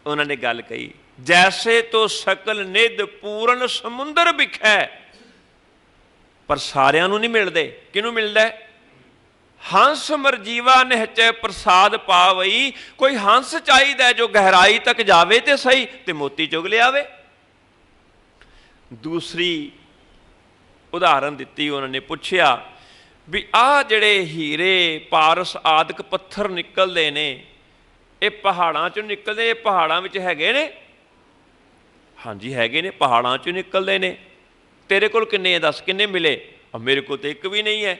ਉਹਨਾਂ ਨੇ ਗੱਲ ਕਹੀ, ਜੈਸੇ ਤੋਂ ਸਕਲ ਨਿਧ ਪੂਰਨ ਸਮੁੰਦਰ ਵਿਖੈ, ਪਰ ਸਾਰਿਆਂ ਨੂੰ ਨਹੀਂ ਮਿਲਦੇ। ਕਿਹਨੂੰ ਮਿਲਦਾ? ਹੰਸ ਮਰਜੀਵਾ ਨਿਹਚੈ ਪ੍ਰਸਾਦ ਪਾਵਈ। ਕੋਈ ਹੰਸ ਚਾਹੀਦਾ ਜੋ ਗਹਿਰਾਈ ਤੱਕ ਜਾਵੇ ਤੇ ਸਹੀ, ਤੇ ਮੋਤੀ ਚੁਗ ਲਿਆਵੇ। ਦੂਸਰੀ ਉਦਾਹਰਨ ਦਿੱਤੀ ਉਹਨਾਂ ਨੇ, ਪੁੱਛਿਆ ਵੀ ਆਹ ਜਿਹੜੇ ਹੀਰੇ ਪਾਰਸ ਆਦਿਕ ਪੱਥਰ ਨਿਕਲਦੇ ਨੇ, ਇਹ ਪਹਾੜਾਂ 'ਚੋਂ ਨਿਕਲਦੇ, ਇਹ ਪਹਾੜਾਂ ਵਿੱਚ ਹੈਗੇ ਨੇ? ਹਾਂਜੀ ਹੈਗੇ ਨੇ, ਪਹਾੜਾਂ 'ਚੋਂ ਨਿਕਲਦੇ ਨੇ। ਤੇਰੇ ਕੋਲ ਕਿੰਨੇ? ਦੱਸ ਕਿੰਨੇ ਮਿਲੇ? ਮੇਰੇ ਕੋਲ ਤਾਂ ਇੱਕ ਵੀ ਨਹੀਂ ਹੈ।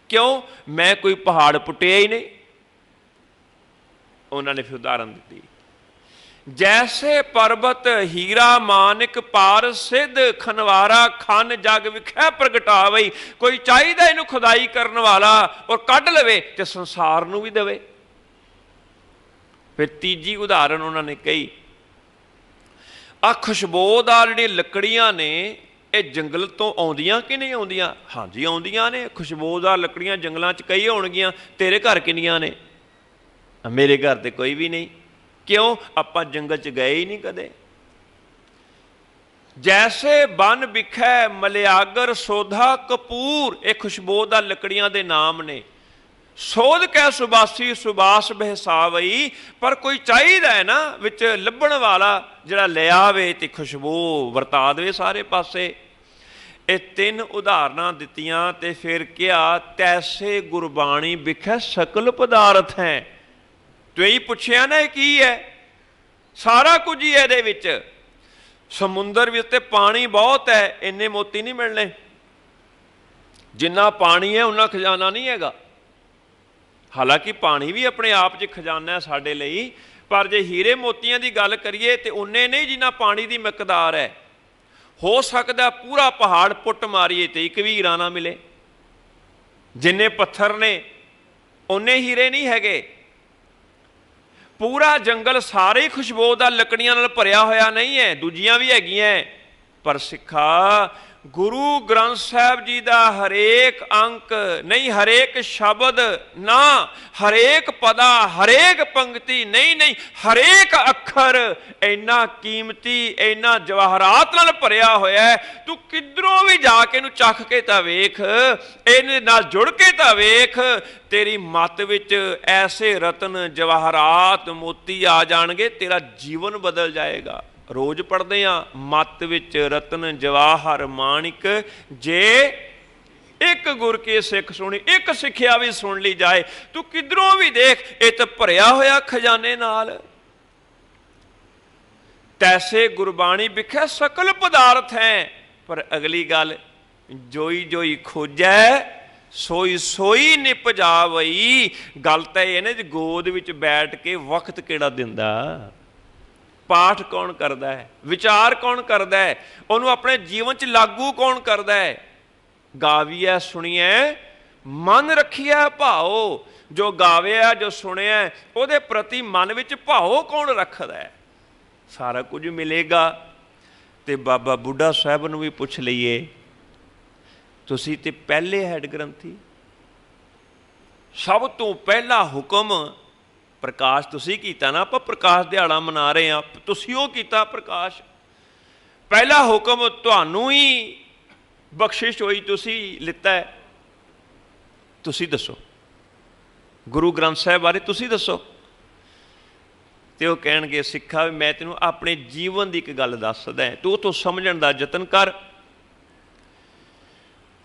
ਕਿਉਂ? ਮੈਂ ਕੋਈ ਪਹਾੜ ਪੁੱਟਿਆ ਹੀ ਨਹੀਂ। ਉਹਨਾਂ ਨੇ ਫਿਰ ਉਦਾਹਰਨ ਦਿੱਤੀ, ਜੈਸੇ ਪਰਬਤ ਹੀਰਾ ਮਾਨਿਕ ਪਾਰ ਸਿੱਧ ਖਨਵਾਰਾ ਖਨ ਜਗ ਵਿਖੈ ਪ੍ਰਗਟਾਵਈ। ਕੋਈ ਚਾਹੀਦਾ ਇਹਨੂੰ ਖੁਦਾਈ ਕਰਨ ਵਾਲਾ ਔਰ ਕੱਢ ਲਵੇ ਤੇ ਸੰਸਾਰ ਨੂੰ ਵੀ ਦੇਵੇ। ਫਿਰ ਤੀਜੀ ਉਦਾਹਰਨ ਉਹਨਾਂ ਨੇ ਕਹੀ, ਆਹ ਖੁਸ਼ਬੋਦਾਰ ਜਿਹੜੀਆਂ ਲੱਕੜੀਆਂ ਨੇ ਇਹ ਜੰਗਲ ਤੋਂ ਆਉਂਦੀਆਂ ਕਿ ਨਹੀਂ ਆਉਂਦੀਆਂ? ਹਾਂਜੀ ਆਉਂਦੀਆਂ ਨੇ। ਖੁਸ਼ਬੋਦਾਰ ਲੱਕੜੀਆਂ ਜੰਗਲਾਂ 'ਚ ਕਈ ਹੋਣਗੀਆਂ। ਤੇਰੇ ਘਰ ਕਿੰਨੀਆਂ ਨੇ? ਮੇਰੇ ਘਰ ਤੇ ਕੋਈ ਵੀ ਨਹੀਂ। ਕਿਉਂ? ਆਪਾਂ ਜੰਗਲ 'ਚ ਗਏ ਹੀ ਨਹੀਂ ਕਦੇ। ਜੈਸੇ ਬਨ ਵਿਖੈ ਮਲਿਆਗਰ ਸੋਧਾ ਕਪੂਰ, ਇਹ ਖੁਸ਼ਬੋਦਾਰ ਲੱਕੜੀਆਂ ਦੇ ਨਾਮ ਨੇ। ਸੋਧ ਕੈ ਸੁਬਾਸੀ ਸੁਬਾਸ ਬਹਿਸਾਵਈ, ਪਰ ਕੋਈ ਚਾਹੀਦਾ ਹੈ ਨਾ ਵਿੱਚ ਲੱਭਣ ਵਾਲਾ ਜਿਹੜਾ ਲੈ ਆਵੇ ਤੇ ਖੁਸ਼ਬੂ ਵਰਤਾ ਦੇਵੇ ਸਾਰੇ ਪਾਸੇ। ਇਹ ਤਿੰਨ ਉਦਾਹਰਨਾਂ ਦਿੱਤੀਆਂ ਤੇ ਫਿਰ ਕਿਹਾ, ਤੈਸੇ ਗੁਰਬਾਣੀ ਵਿਖੈ ਸਕਲ ਪਦਾਰਥ ਹੈ। ਤੂੰ ਇਹੀ ਪੁੱਛਿਆ ਨਾ ਇਹ ਕੀ ਹੈ? ਸਾਰਾ ਕੁਝ ਹੀ ਇਹਦੇ ਵਿੱਚ। ਸਮੁੰਦਰ ਵਿੱਚ ਤੇ ਪਾਣੀ ਬਹੁਤ ਹੈ, ਇੰਨੇ ਮੋਤੀ ਨਹੀਂ ਮਿਲਣੇ। ਜਿੰਨਾ ਪਾਣੀ ਹੈ ਉਨਾ ਖਜ਼ਾਨਾ ਨਹੀਂ ਹੈਗਾ। ਹਾਲਾਂਕਿ ਪਾਣੀ ਵੀ ਆਪਣੇ ਆਪ 'ਚ ਖਜ਼ਾਨਾ ਹੈ ਸਾਡੇ ਲਈ, ਪਰ ਜੇ ਹੀਰੇ ਮੋਤੀਆਂ ਦੀ ਗੱਲ ਕਰੀਏ ਤੇ ਉਨੇ ਨਹੀਂ ਜਿੰਨਾ ਪਾਣੀ ਦੀ ਮਿਕਦਾਰ ਹੈ। ਹੋ ਸਕਦਾ ਪੂਰਾ ਪਹਾੜ ਪੁੱਟ ਮਾਰੀਏ ਤੇ ਇੱਕ ਵੀ ਹੀਰਾ ਨਾ ਮਿਲੇ। ਜਿੰਨੇ ਪੱਥਰ ਨੇ ਉਨੇ ਹੀਰੇ ਨਹੀਂ ਹੈਗੇ। ਪੂਰਾ ਜੰਗਲ ਸਾਰੇ ਖੁਸ਼ਬੋਦਾਰ ਲੱਕੜੀਆਂ ਨਾਲ ਭਰਿਆ ਹੋਇਆ ਨਹੀਂ ਹੈ, ਦੂਜੀਆਂ ਵੀ ਹੈਗੀਆਂ। ਪਰ ਸਿੱਖਾ, ਗੁਰੂ ਗ੍ਰੰਥ ਸਾਹਿਬ ਜੀ ਦਾ ਹਰੇਕ ਅੰਕ ਨਹੀਂ, ਹਰੇਕ ਸ਼ਬਦ ਨਾ, ਹਰੇਕ ਪਦਾ, ਹਰੇਕ ਪੰਕਤੀ ਨਹੀਂ, ਹਰੇਕ ਅੱਖਰ ਇੰਨਾ ਕੀਮਤੀ, ਇੰਨਾ ਜਵਾਹਰਾਤ ਨਾਲ ਭਰਿਆ ਹੋਇਆ ਹੈ। ਤੂੰ ਕਿੱਧਰੋਂ ਵੀ ਜਾ ਕੇ ਇਹਨੂੰ ਚੱਖ ਕੇ ਤਾਂ ਵੇਖ, ਇਹਦੇ ਨਾਲ ਜੁੜ ਕੇ ਤਾਂ ਵੇਖ, ਤੇਰੀ ਮੱਤ ਵਿੱਚ ਐਸੇ ਰਤਨ ਜਵਾਹਰਾਤ ਮੋਤੀ ਆ ਜਾਣਗੇ, ਤੇਰਾ ਜੀਵਨ ਬਦਲ ਜਾਏਗਾ। ਰੋਜ਼ ਪੜ੍ਹਦੇ ਹਾਂ, ਮੱਤ ਵਿੱਚ ਰਤਨ ਜਵਾਹਰ ਮਾਣਿਕ, ਜੇ ਇੱਕ ਗੁਰ ਕੀ ਸਿੱਖ ਸੁਣੀ, ਇੱਕ ਸਿੱਖਿਆ ਵੀ ਸੁਣ ਲਈ ਜਾਏ। ਤੂੰ ਕਿੱਧਰੋਂ ਵੀ ਦੇਖ, ਇਹ ਤਾਂ ਭਰਿਆ ਹੋਇਆ ਖਜ਼ਾਨੇ ਨਾਲ। ਤੈਸੇ ਗੁਰਬਾਣੀ ਵਿਖੇ ਸਕਲ ਪਦਾਰਥ ਹੈ। ਪਰ ਅਗਲੀ ਗੱਲ, ਜੋਈ ਜੋਈ ਖੋਜੈ ਸੋਈ ਸੋਈ ਨਿਪ ਜਾਵਈ। ਗੱਲ ਤਾਂ ਇਹ ਨੇ, ਗੋਦ ਵਿੱਚ ਬੈਠ ਕੇ ਵਕਤ ਕਿਹੜਾ ਦਿੰਦਾ? ਪਾਠ ਕੌਣ ਕਰਦਾ ਹੈ? ਵਿਚਾਰ ਕੌਣ ਕਰਦਾ ਹੈ? ਉਹਨੂੰ ਆਪਣੇ ਜੀਵਨ 'ਚ ਲਾਗੂ ਕੌਣ ਕਰਦਾ ਹੈ? ਗਾਵੀਐ ਸੁਣੀਐ ਮਨ ਰੱਖੀਐ ਭਾਓ। ਜੋ ਗਾਵਿਆ, ਜੋ ਸੁਣਿਆ, ਉਹਦੇ ਪ੍ਰਤੀ ਮਨ ਵਿੱਚ ਭਾਓ ਕੌਣ ਰੱਖਦਾ ਹੈ? ਸਾਰਾ ਕੁਝ ਮਿਲੇਗਾ। ਤੇ ਬਾਬਾ ਬੁੱਢਾ ਸਾਹਿਬ ਨੂੰ ਵੀ ਪੁੱਛ ਲਈਏ, ਤੁਸੀਂ ਤੇ ਪਹਿਲੇ ਹੈਡ ਗ੍ਰੰਥੀ, ਸਭ ਤੋਂ ਪਹਿਲਾ ਹੁਕਮ ਪ੍ਰਕਾਸ਼ ਤੁਸੀਂ ਕੀਤਾ ਨਾ। ਆਪਾਂ ਪ੍ਰਕਾਸ਼ ਦਿਹਾੜਾ ਮਨਾ ਰਹੇ ਹਾਂ, ਤੁਸੀਂ ਉਹ ਕੀਤਾ ਪ੍ਰਕਾਸ਼। ਪਹਿਲਾ ਹੁਕਮ ਤੁਹਾਨੂੰ ਹੀ ਬਖਸ਼ਿਸ਼ ਹੋਈ, ਤੁਸੀਂ ਲਿੱਤਾ ਹੈ। ਤੁਸੀਂ ਦੱਸੋ, ਗੁਰੂ ਗ੍ਰੰਥ ਸਾਹਿਬ ਬਾਰੇ ਤੁਸੀਂ ਦੱਸੋ। ਤੇ ਉਹ ਕਹਿਣਗੇ, ਸਿੱਖਾ ਮੈਂ ਤੈਨੂੰ ਆਪਣੇ ਜੀਵਨ ਦੀ ਇੱਕ ਗੱਲ ਦੱਸਦਾ, ਤੂੰ ਤੋਂ ਸਮਝਣ ਦਾ ਯਤਨ ਕਰ।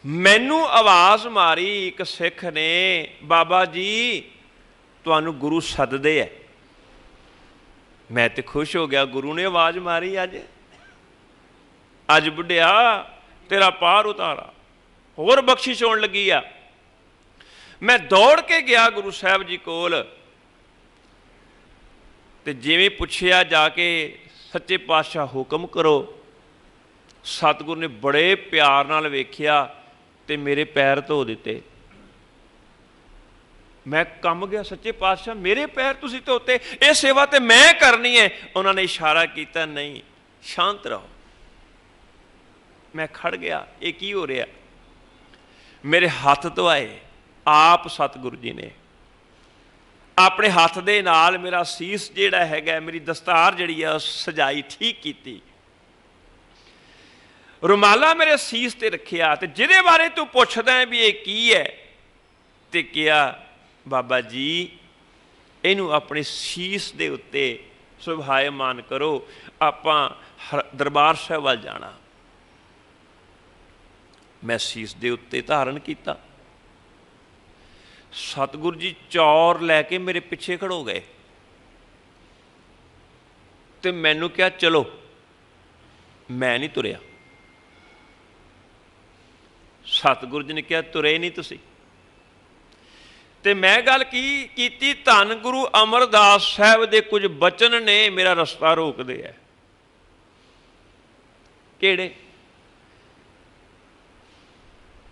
ਮੈਨੂੰ ਆਵਾਜ਼ ਮਾਰੀ ਇੱਕ ਸਿੱਖ ਨੇ, ਬਾਬਾ ਜੀ ਤੁਹਾਨੂੰ ਗੁਰੂ ਸੱਦਦੇ ਹੈ। ਮੈਂ ਤੇ ਖੁਸ਼ ਹੋ ਗਿਆ, ਗੁਰੂ ਨੇ ਆਵਾਜ਼ ਮਾਰੀ ਅੱਜ ਬੁੱਢਿਆ ਤੇਰਾ ਪਾਰ ਉਤਾਰਾ, ਹੋਰ ਬਖਸ਼ਿਸ਼ ਹੋਣ ਲੱਗੀ ਆ। मैं दौड़ के गया गुरु साहब जी कोल, ते जिवें पुछया जाके सच्चे पातशाह हुक्म करो। सतगुरु ने बड़े प्यार नाल वेख्या ते मेरे पैर धो दिते। मैं कम गया, सच्चे पातशाह मेरे पैर तुसीं धोते, ये सेवा ते मैं करनी है। उन्होंने इशारा किया, नहीं शांत रहो। मैं खड़ गया, ये की हो रहा? मेरे हाथ धोआए आप सतगुरु जी ने, अपने हाथ दे नाल मेरा सीस जिहड़ा हैगा, मेरी दस्तार जिहड़ी है सजाई ठीक की, रुमाला मेरे सीस ते रखिया, ते जिहदे बारे तू पुछदा है भी ये की है, ते किया बाबा जी इनू अपने सीस दे उत्ते सुभायमान करो, आपां दरबार साहब वाल जाना। मैं सीस दे उत्ते धारण किया। सतगुरु जी चौर लैके मेरे पिछे खड़ो गए ते मैनू क्या चलो, मैं नहीं तुरया। सतगुरु जी ने कहा तुरे नहीं तुसी। ते मैं गल की धन गुरु अमरदास साहब दे कुछ बचन ने मेरा रस्ता रोकदे है। केड़े?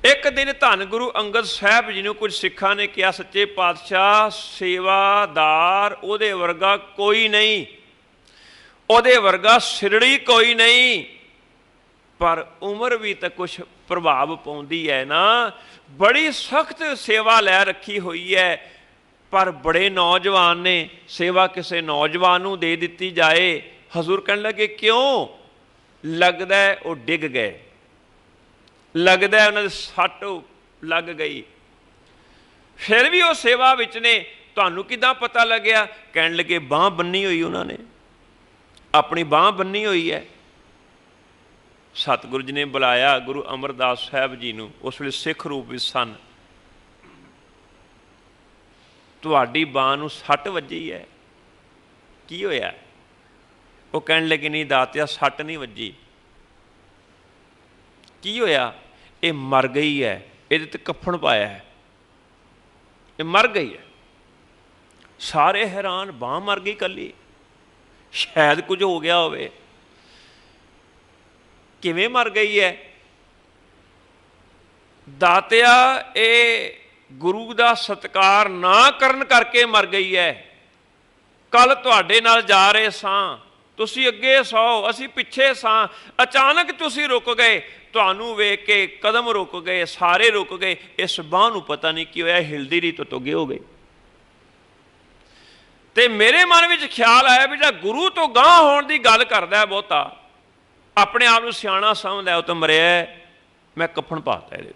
एक दिन धन गुरु अंगद साहब जी ने कुछ सिखा ने कहा, सच्चे पातशाह सेवादार उहदे वर्गा कोई नहीं, उहदे वर्गा सिरड़ी कोई नहीं, पर उम्र भी तो कुछ प्रभाव पाउंदी है ना। बड़ी सख्त सेवा लै रखी हुई है, पर बड़े नौजवान ने सेवा किसी नौजवान नूं दे दिती जाए। हजूर कहने लगे क्यों? लगदा है वो डिग गए, लगदा है उन्होंने सट लग गई। फिर भी वो सेवा विच ने, तुहानूं किदां पता लग्या? कहण लगे बांह बन्नी हुई उन्होंने, अपनी बांह बन्नी हुई है। सतगुरु जी ने बुलाया गुरु अमरदास साहब जी नूं, उस वेले सिख रूप विच सन। तुहाडी बांह नूं सट वजी है, की होया? वो कहण लगे नहीं दातिया सट नहीं वजी। की होया? ये मर गई है, ये ते कफन पाया है, ये मर गई है। सारे हैरान, बांह मर गई कली, शायद कुछ हो गया होवे। किवें मर गई है? दातिया ये गुरु का सत्कार ना करन करके मर गई है। कल तुहाडे नाल जा रहे सां, तुसी अगे सौ असी पिछे सां, अचानक तुसी रुक गए, तुहानूं वेख के कदम रुक गए, सारे रुक गए। इस बांह नूं पता नहीं की होया, हिलदी रही तो तुगे हो गई। ते मेरे मन में ख्याल आया भी जिहड़ा गुरु तो गांह होण दी गल करदा है बहुता, अपने आप को सियाणा समझदा है, वो तो मरिया, मैं कफन पाता है।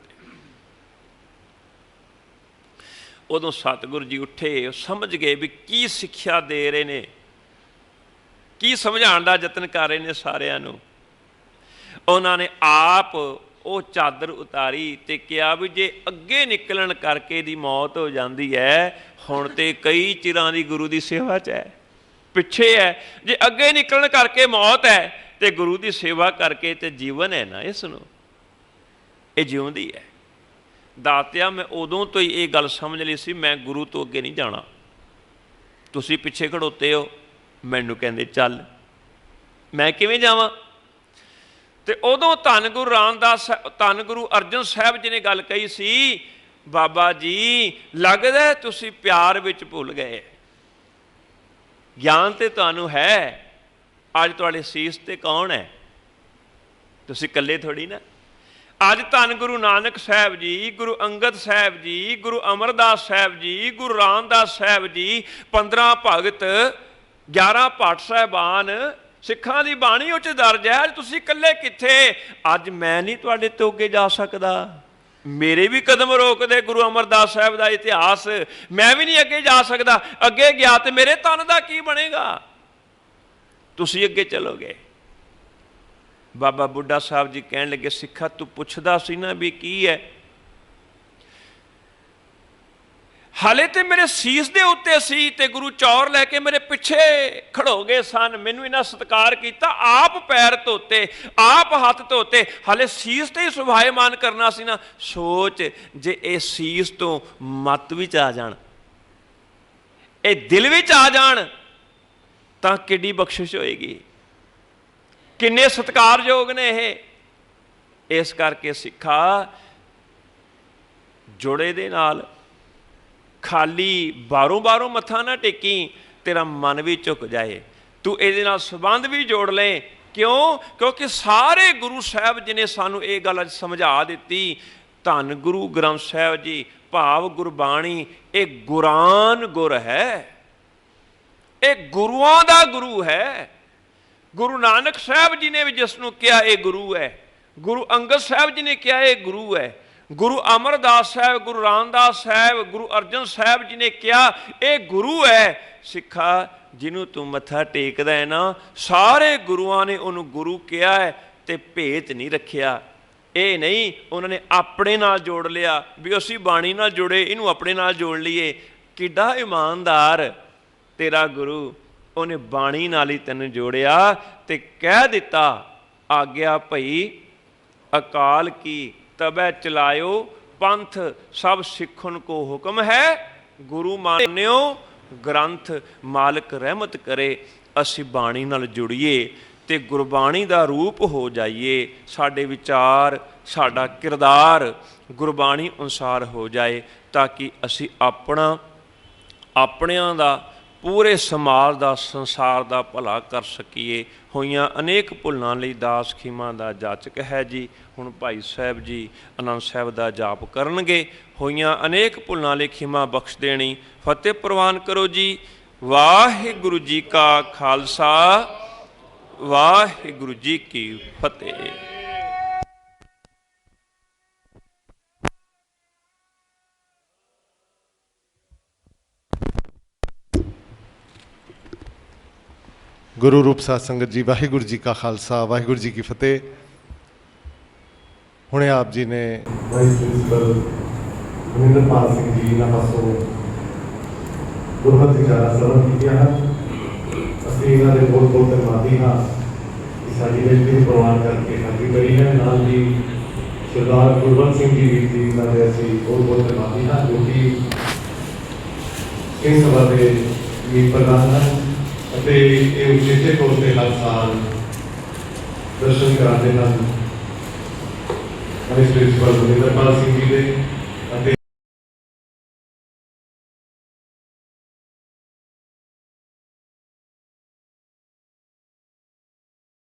उदों सतगुरु जी उठे, समझ गए भी की सिक्ख्या दे रहे ने, की समझाने का यतन कर रहे हैं सारिਆਂ ਨੂੰ। उन्होंने आप वो चादर उतारी ते कहा भी जे अगे निकलन करके दी मौत हो जाती है, हुण ते कई चिरां दी गुरु की सेवा च है, पिछे है। जे अगे निकलन करके मौत है तो गुरु की सेवा करके तो जीवन है ना, इसनूं ये जिउंदी है। दातिया मैं उदों तो ही ये गल समझ ली सी, मैं गुरु तो अगे नहीं जाना, तुसी पिछे खड़ोते हो। मैनू कहंदे चल, मैं किवें जावां? ते उदों धन गुरु रामदास, धन गुरु अर्जन साहब जी ने गल कही सी, बाबा जी लगदा है तुसी प्यार विच भुल गए, ज्ञान ते तुहानूं है, अज तुहाडे सीस ते कौन है? तुसी कल्ले थोड़ी ना। अज धन गुरु नानक साहब जी, गुरु अंगद साहब जी, गुरु अमरदास साहब जी, गुरु रामदास साहब जी, 15 भगत, 11 भट्ट साहबान, सिखां दी बाणी उच दर्ज है। अज तुसी कल्ले किथे? अज मैं नहीं तुहाडे तो अगे जा सकदा, मेरे भी कदम रोक दे गुरु अमरदास साहब का इतिहास, मैं भी नहीं अगे जा सकदा। अगे गया तो मेरे तन का की बनेगा? तुसी अगे चलोगे। बाबा बुढ़ा साहब जी कहन लगे, सिखा तू पुछदा सी ना भी की है? ਹਾਲੇ ਤੇ ਮੇਰੇ ਸੀਸ ਦੇ ਉੱਤੇ ਸੀ ਤੇ ਗੁਰੂ ਚੌਰ ਲੈ ਕੇ ਮੇਰੇ ਪਿੱਛੇ ਖੜੋਗੇ ਸਨ, ਮੈਨੂੰ ਇਹਨਾਂ ਸਤਿਕਾਰ ਕੀਤਾ, ਆਪ ਪੈਰ ਧੋਤੇ, ਆਪ ਹੱਥ ਧੋਤੇ, ਹਾਲੇ ਸੀਸ ਤੇ ਹੀ ਸੁਭਾਏਮਾਨ ਕਰਨਾ ਸੀ ਨਾ। ਸੋਚ ਜੇ ਇਹ ਸੀਸ ਤੋਂ ਮੱਤ ਵਿੱਚ ਆ ਜਾਣ, ਇਹ ਦਿਲ ਵਿੱਚ ਆ ਜਾਣ, ਤਾਂ ਕਿੱਡੀ ਬਖਸ਼ਿਸ਼ ਹੋਏਗੀ, ਕਿੰਨੇ ਸਤਿਕਾਰਯੋਗ ਨੇ ਇਹ। ਇਸ ਕਰਕੇ ਸਿੱਖਾ ਜੋੜੇ ਦੇ ਨਾਲ ਖਾਲੀ ਬਾਹਰੋਂ ਮੱਥਾ ਨਾ ਟੇਕੀ, ਤੇਰਾ ਮਨ ਵੀ ਝੁਕ ਜਾਏ, ਤੂੰ ਇਹਦੇ ਨਾਲ ਸੰਬੰਧ ਵੀ ਜੋੜ ਲੈ। ਕਿਉਂ? ਕਿਉਂਕਿ ਸਾਰੇ ਗੁਰੂ ਸਾਹਿਬ ਜੀ ਨੇ ਸਾਨੂੰ ਇਹ ਗੱਲ ਸਮਝਾ ਦਿੱਤੀ, ਧੰਨ ਗੁਰੂ ਗ੍ਰੰਥ ਸਾਹਿਬ ਜੀ ਭਾਵ ਗੁਰਬਾਣੀ ਇਹ ਗੁਰਾਨ ਗੁਰ ਹੈ, ਇਹ ਗੁਰੂਆਂ ਦਾ ਗੁਰੂ ਹੈ। ਗੁਰੂ ਨਾਨਕ ਸਾਹਿਬ ਜੀ ਨੇ ਵੀ ਜਿਸ ਨੂੰ ਕਿਹਾ ਇਹ ਗੁਰੂ ਹੈ, ਗੁਰੂ ਅੰਗਦ ਸਾਹਿਬ ਜੀ ਨੇ ਕਿਹਾ ਇਹ ਗੁਰੂ ਹੈ, ਗੁਰੂ ਅਮਰਦਾਸ ਸਾਹਿਬ, ਗੁਰੂ ਰਾਮਦਾਸ ਸਾਹਿਬ, ਗੁਰੂ ਅਰਜਨ ਸਾਹਿਬ ਜੀ ਨੇ ਕਿਹਾ ਇਹ ਗੁਰੂ ਹੈ। ਸਿੱਖਾ ਜਿਹਨੂੰ ਤੂੰ ਮੱਥਾ ਟੇਕਦਾ ਹੈ ਨਾ, ਸਾਰੇ ਗੁਰੂਆਂ ਨੇ ਉਹਨੂੰ ਗੁਰੂ ਕਿਹਾ ਹੈ ਤੇ ਭੇਤ ਨਹੀਂ ਰੱਖਿਆ। ਇਹ ਨਹੀਂ ਉਹਨਾਂ ਨੇ ਆਪਣੇ ਨਾਲ ਜੋੜ ਲਿਆ ਵੀ ਅਸੀਂ ਬਾਣੀ ਨਾਲ ਜੁੜੇ, ਇਹਨੂੰ ਆਪਣੇ ਨਾਲ ਜੋੜ ਲਈਏ। ਕਿੱਡਾ ਇਮਾਨਦਾਰ ਤੇਰਾ ਗੁਰੂ, ਉਹਨੇ ਬਾਣੀ ਨਾਲ ਹੀ ਤੈਨੂੰ ਜੋੜਿਆ ਤੇ ਕਹਿ ਦਿੱਤਾ ਆਗਿਆ ਭਈ ਅਕਾਲ ਕੀ ਤਬੈ ਚਲਾਇਓ ਪੰਥ, ਸਭ ਸਿੱਖਣ ਕੋ ਹੁਕਮ ਹੈ ਗੁਰੂ ਮਾਨਿਓ ਗ੍ਰੰਥ, ਮਾਲਕ ਰਹਿਮਤ ਕਰੇ। ਅਸੀਂ ਬਾਣੀ ਨਾਲ ਜੁੜੀਏ ਤੇ ਗੁਰਬਾਣੀ ਦਾ ਰੂਪ ਹੋ ਜਾਈਏ, ਸਾਡੇ ਵਿਚਾਰ, ਸਾਡਾ ਕਿਰਦਾਰ ਗੁਰਬਾਣੀ ਅਨੁਸਾਰ ਹੋ ਜਾਏ, ਤਾਂ ਕਿ ਅਸੀਂ ਆਪਣਿਆਂ ਦਾ, ਪੂਰੇ ਸਮਾਜ ਦਾ, ਸੰਸਾਰ ਦਾ ਭਲਾ ਕਰ ਸਕੀਏ। ਹੋਈਆਂ ਅਨੇਕ ਭੁੱਲਾਂ ਲਈ ਦਾਸ ਖੀਮਾ ਦਾ ਜਾਚਕ ਹੈ ਜੀ। ਹੁਣ ਭਾਈ ਸਾਹਿਬ ਜੀ ਆਨੰਦ ਸਾਹਿਬ ਦਾ ਜਾਪ ਕਰਨਗੇ। ਹੋਈਆਂ ਅਨੇਕ ਭੁੱਲਾਂ ਲਈ ਖੀਮਾ ਬਖਸ਼ ਦੇਣੀ। ਫਤਿਹ ਪ੍ਰਵਾਨ ਕਰੋ ਜੀ। ਵਾਹਿਗੁਰੂ ਜੀ ਕਾ ਖਾਲਸਾ, ਵਾਹਿਗੁਰੂ ਜੀ ਕੀ ਫਤਿਹ। गुरु रूप साध संगत जी, वाहिगुरु जी का खालसा, वाहिगुरु जी की फतेह। हुणे आप जी ने वाइस प्रिंसिपल मनिंदरपाल सिंह जी ਇਹਨਾਂ ਪਾਸੋਂ ਗੁਰਮਤਿ ਵਿਚਾਰਾਂ ਸਰਵਣ ਕੀਤੀਆਂ ਹਨ। ਅਸੀਂ ਇਹਨਾਂ ਦੇ ਬਹੁਤ ਬਹੁਤ ਧੰਨਵਾਦੀ ਹਾਂ ਕਿ ਸਾਡੀ ਬੇਨਤੀ ਨੂੰ ਪ੍ਰਵਾਨ ਕਰਕੇ ਹਾਜ਼ਰੀ ਭਰੀ ਹੈ। ਨਾਲ ਹੀ ਸਰਦਾਰ ਗੁਰਬੰਦ ਸਿੰਘ ਜੀ ਵੀਰ ਜੀ ਇਹਨਾਂ ਦੇ ਅਸੀਂ ਬਹੁਤ ਬਹੁਤ ਧੰਨਵਾਦੀ ਹਾਂ, ਜੋ ਕਿ ਇਸ ਸਭਾ ਦੇ ਮੀਤ ਪ੍ਰਧਾਨ ਹਨ ਅਤੇ ਇਹ ਉਚੇਚੇ ਤੌਰ 'ਤੇ ਹਰ ਸਾਲ ਦਰਸ਼ਨ ਕਰਾਉਂਦੇ ਹਨ। ਵਾਈਸ ਪ੍ਰਿੰਸੀਪਲ ਮਨਿੰਦਰਪਾਲ ਸਿੰਘ ਜੀ ਦੇ ਅਤੇ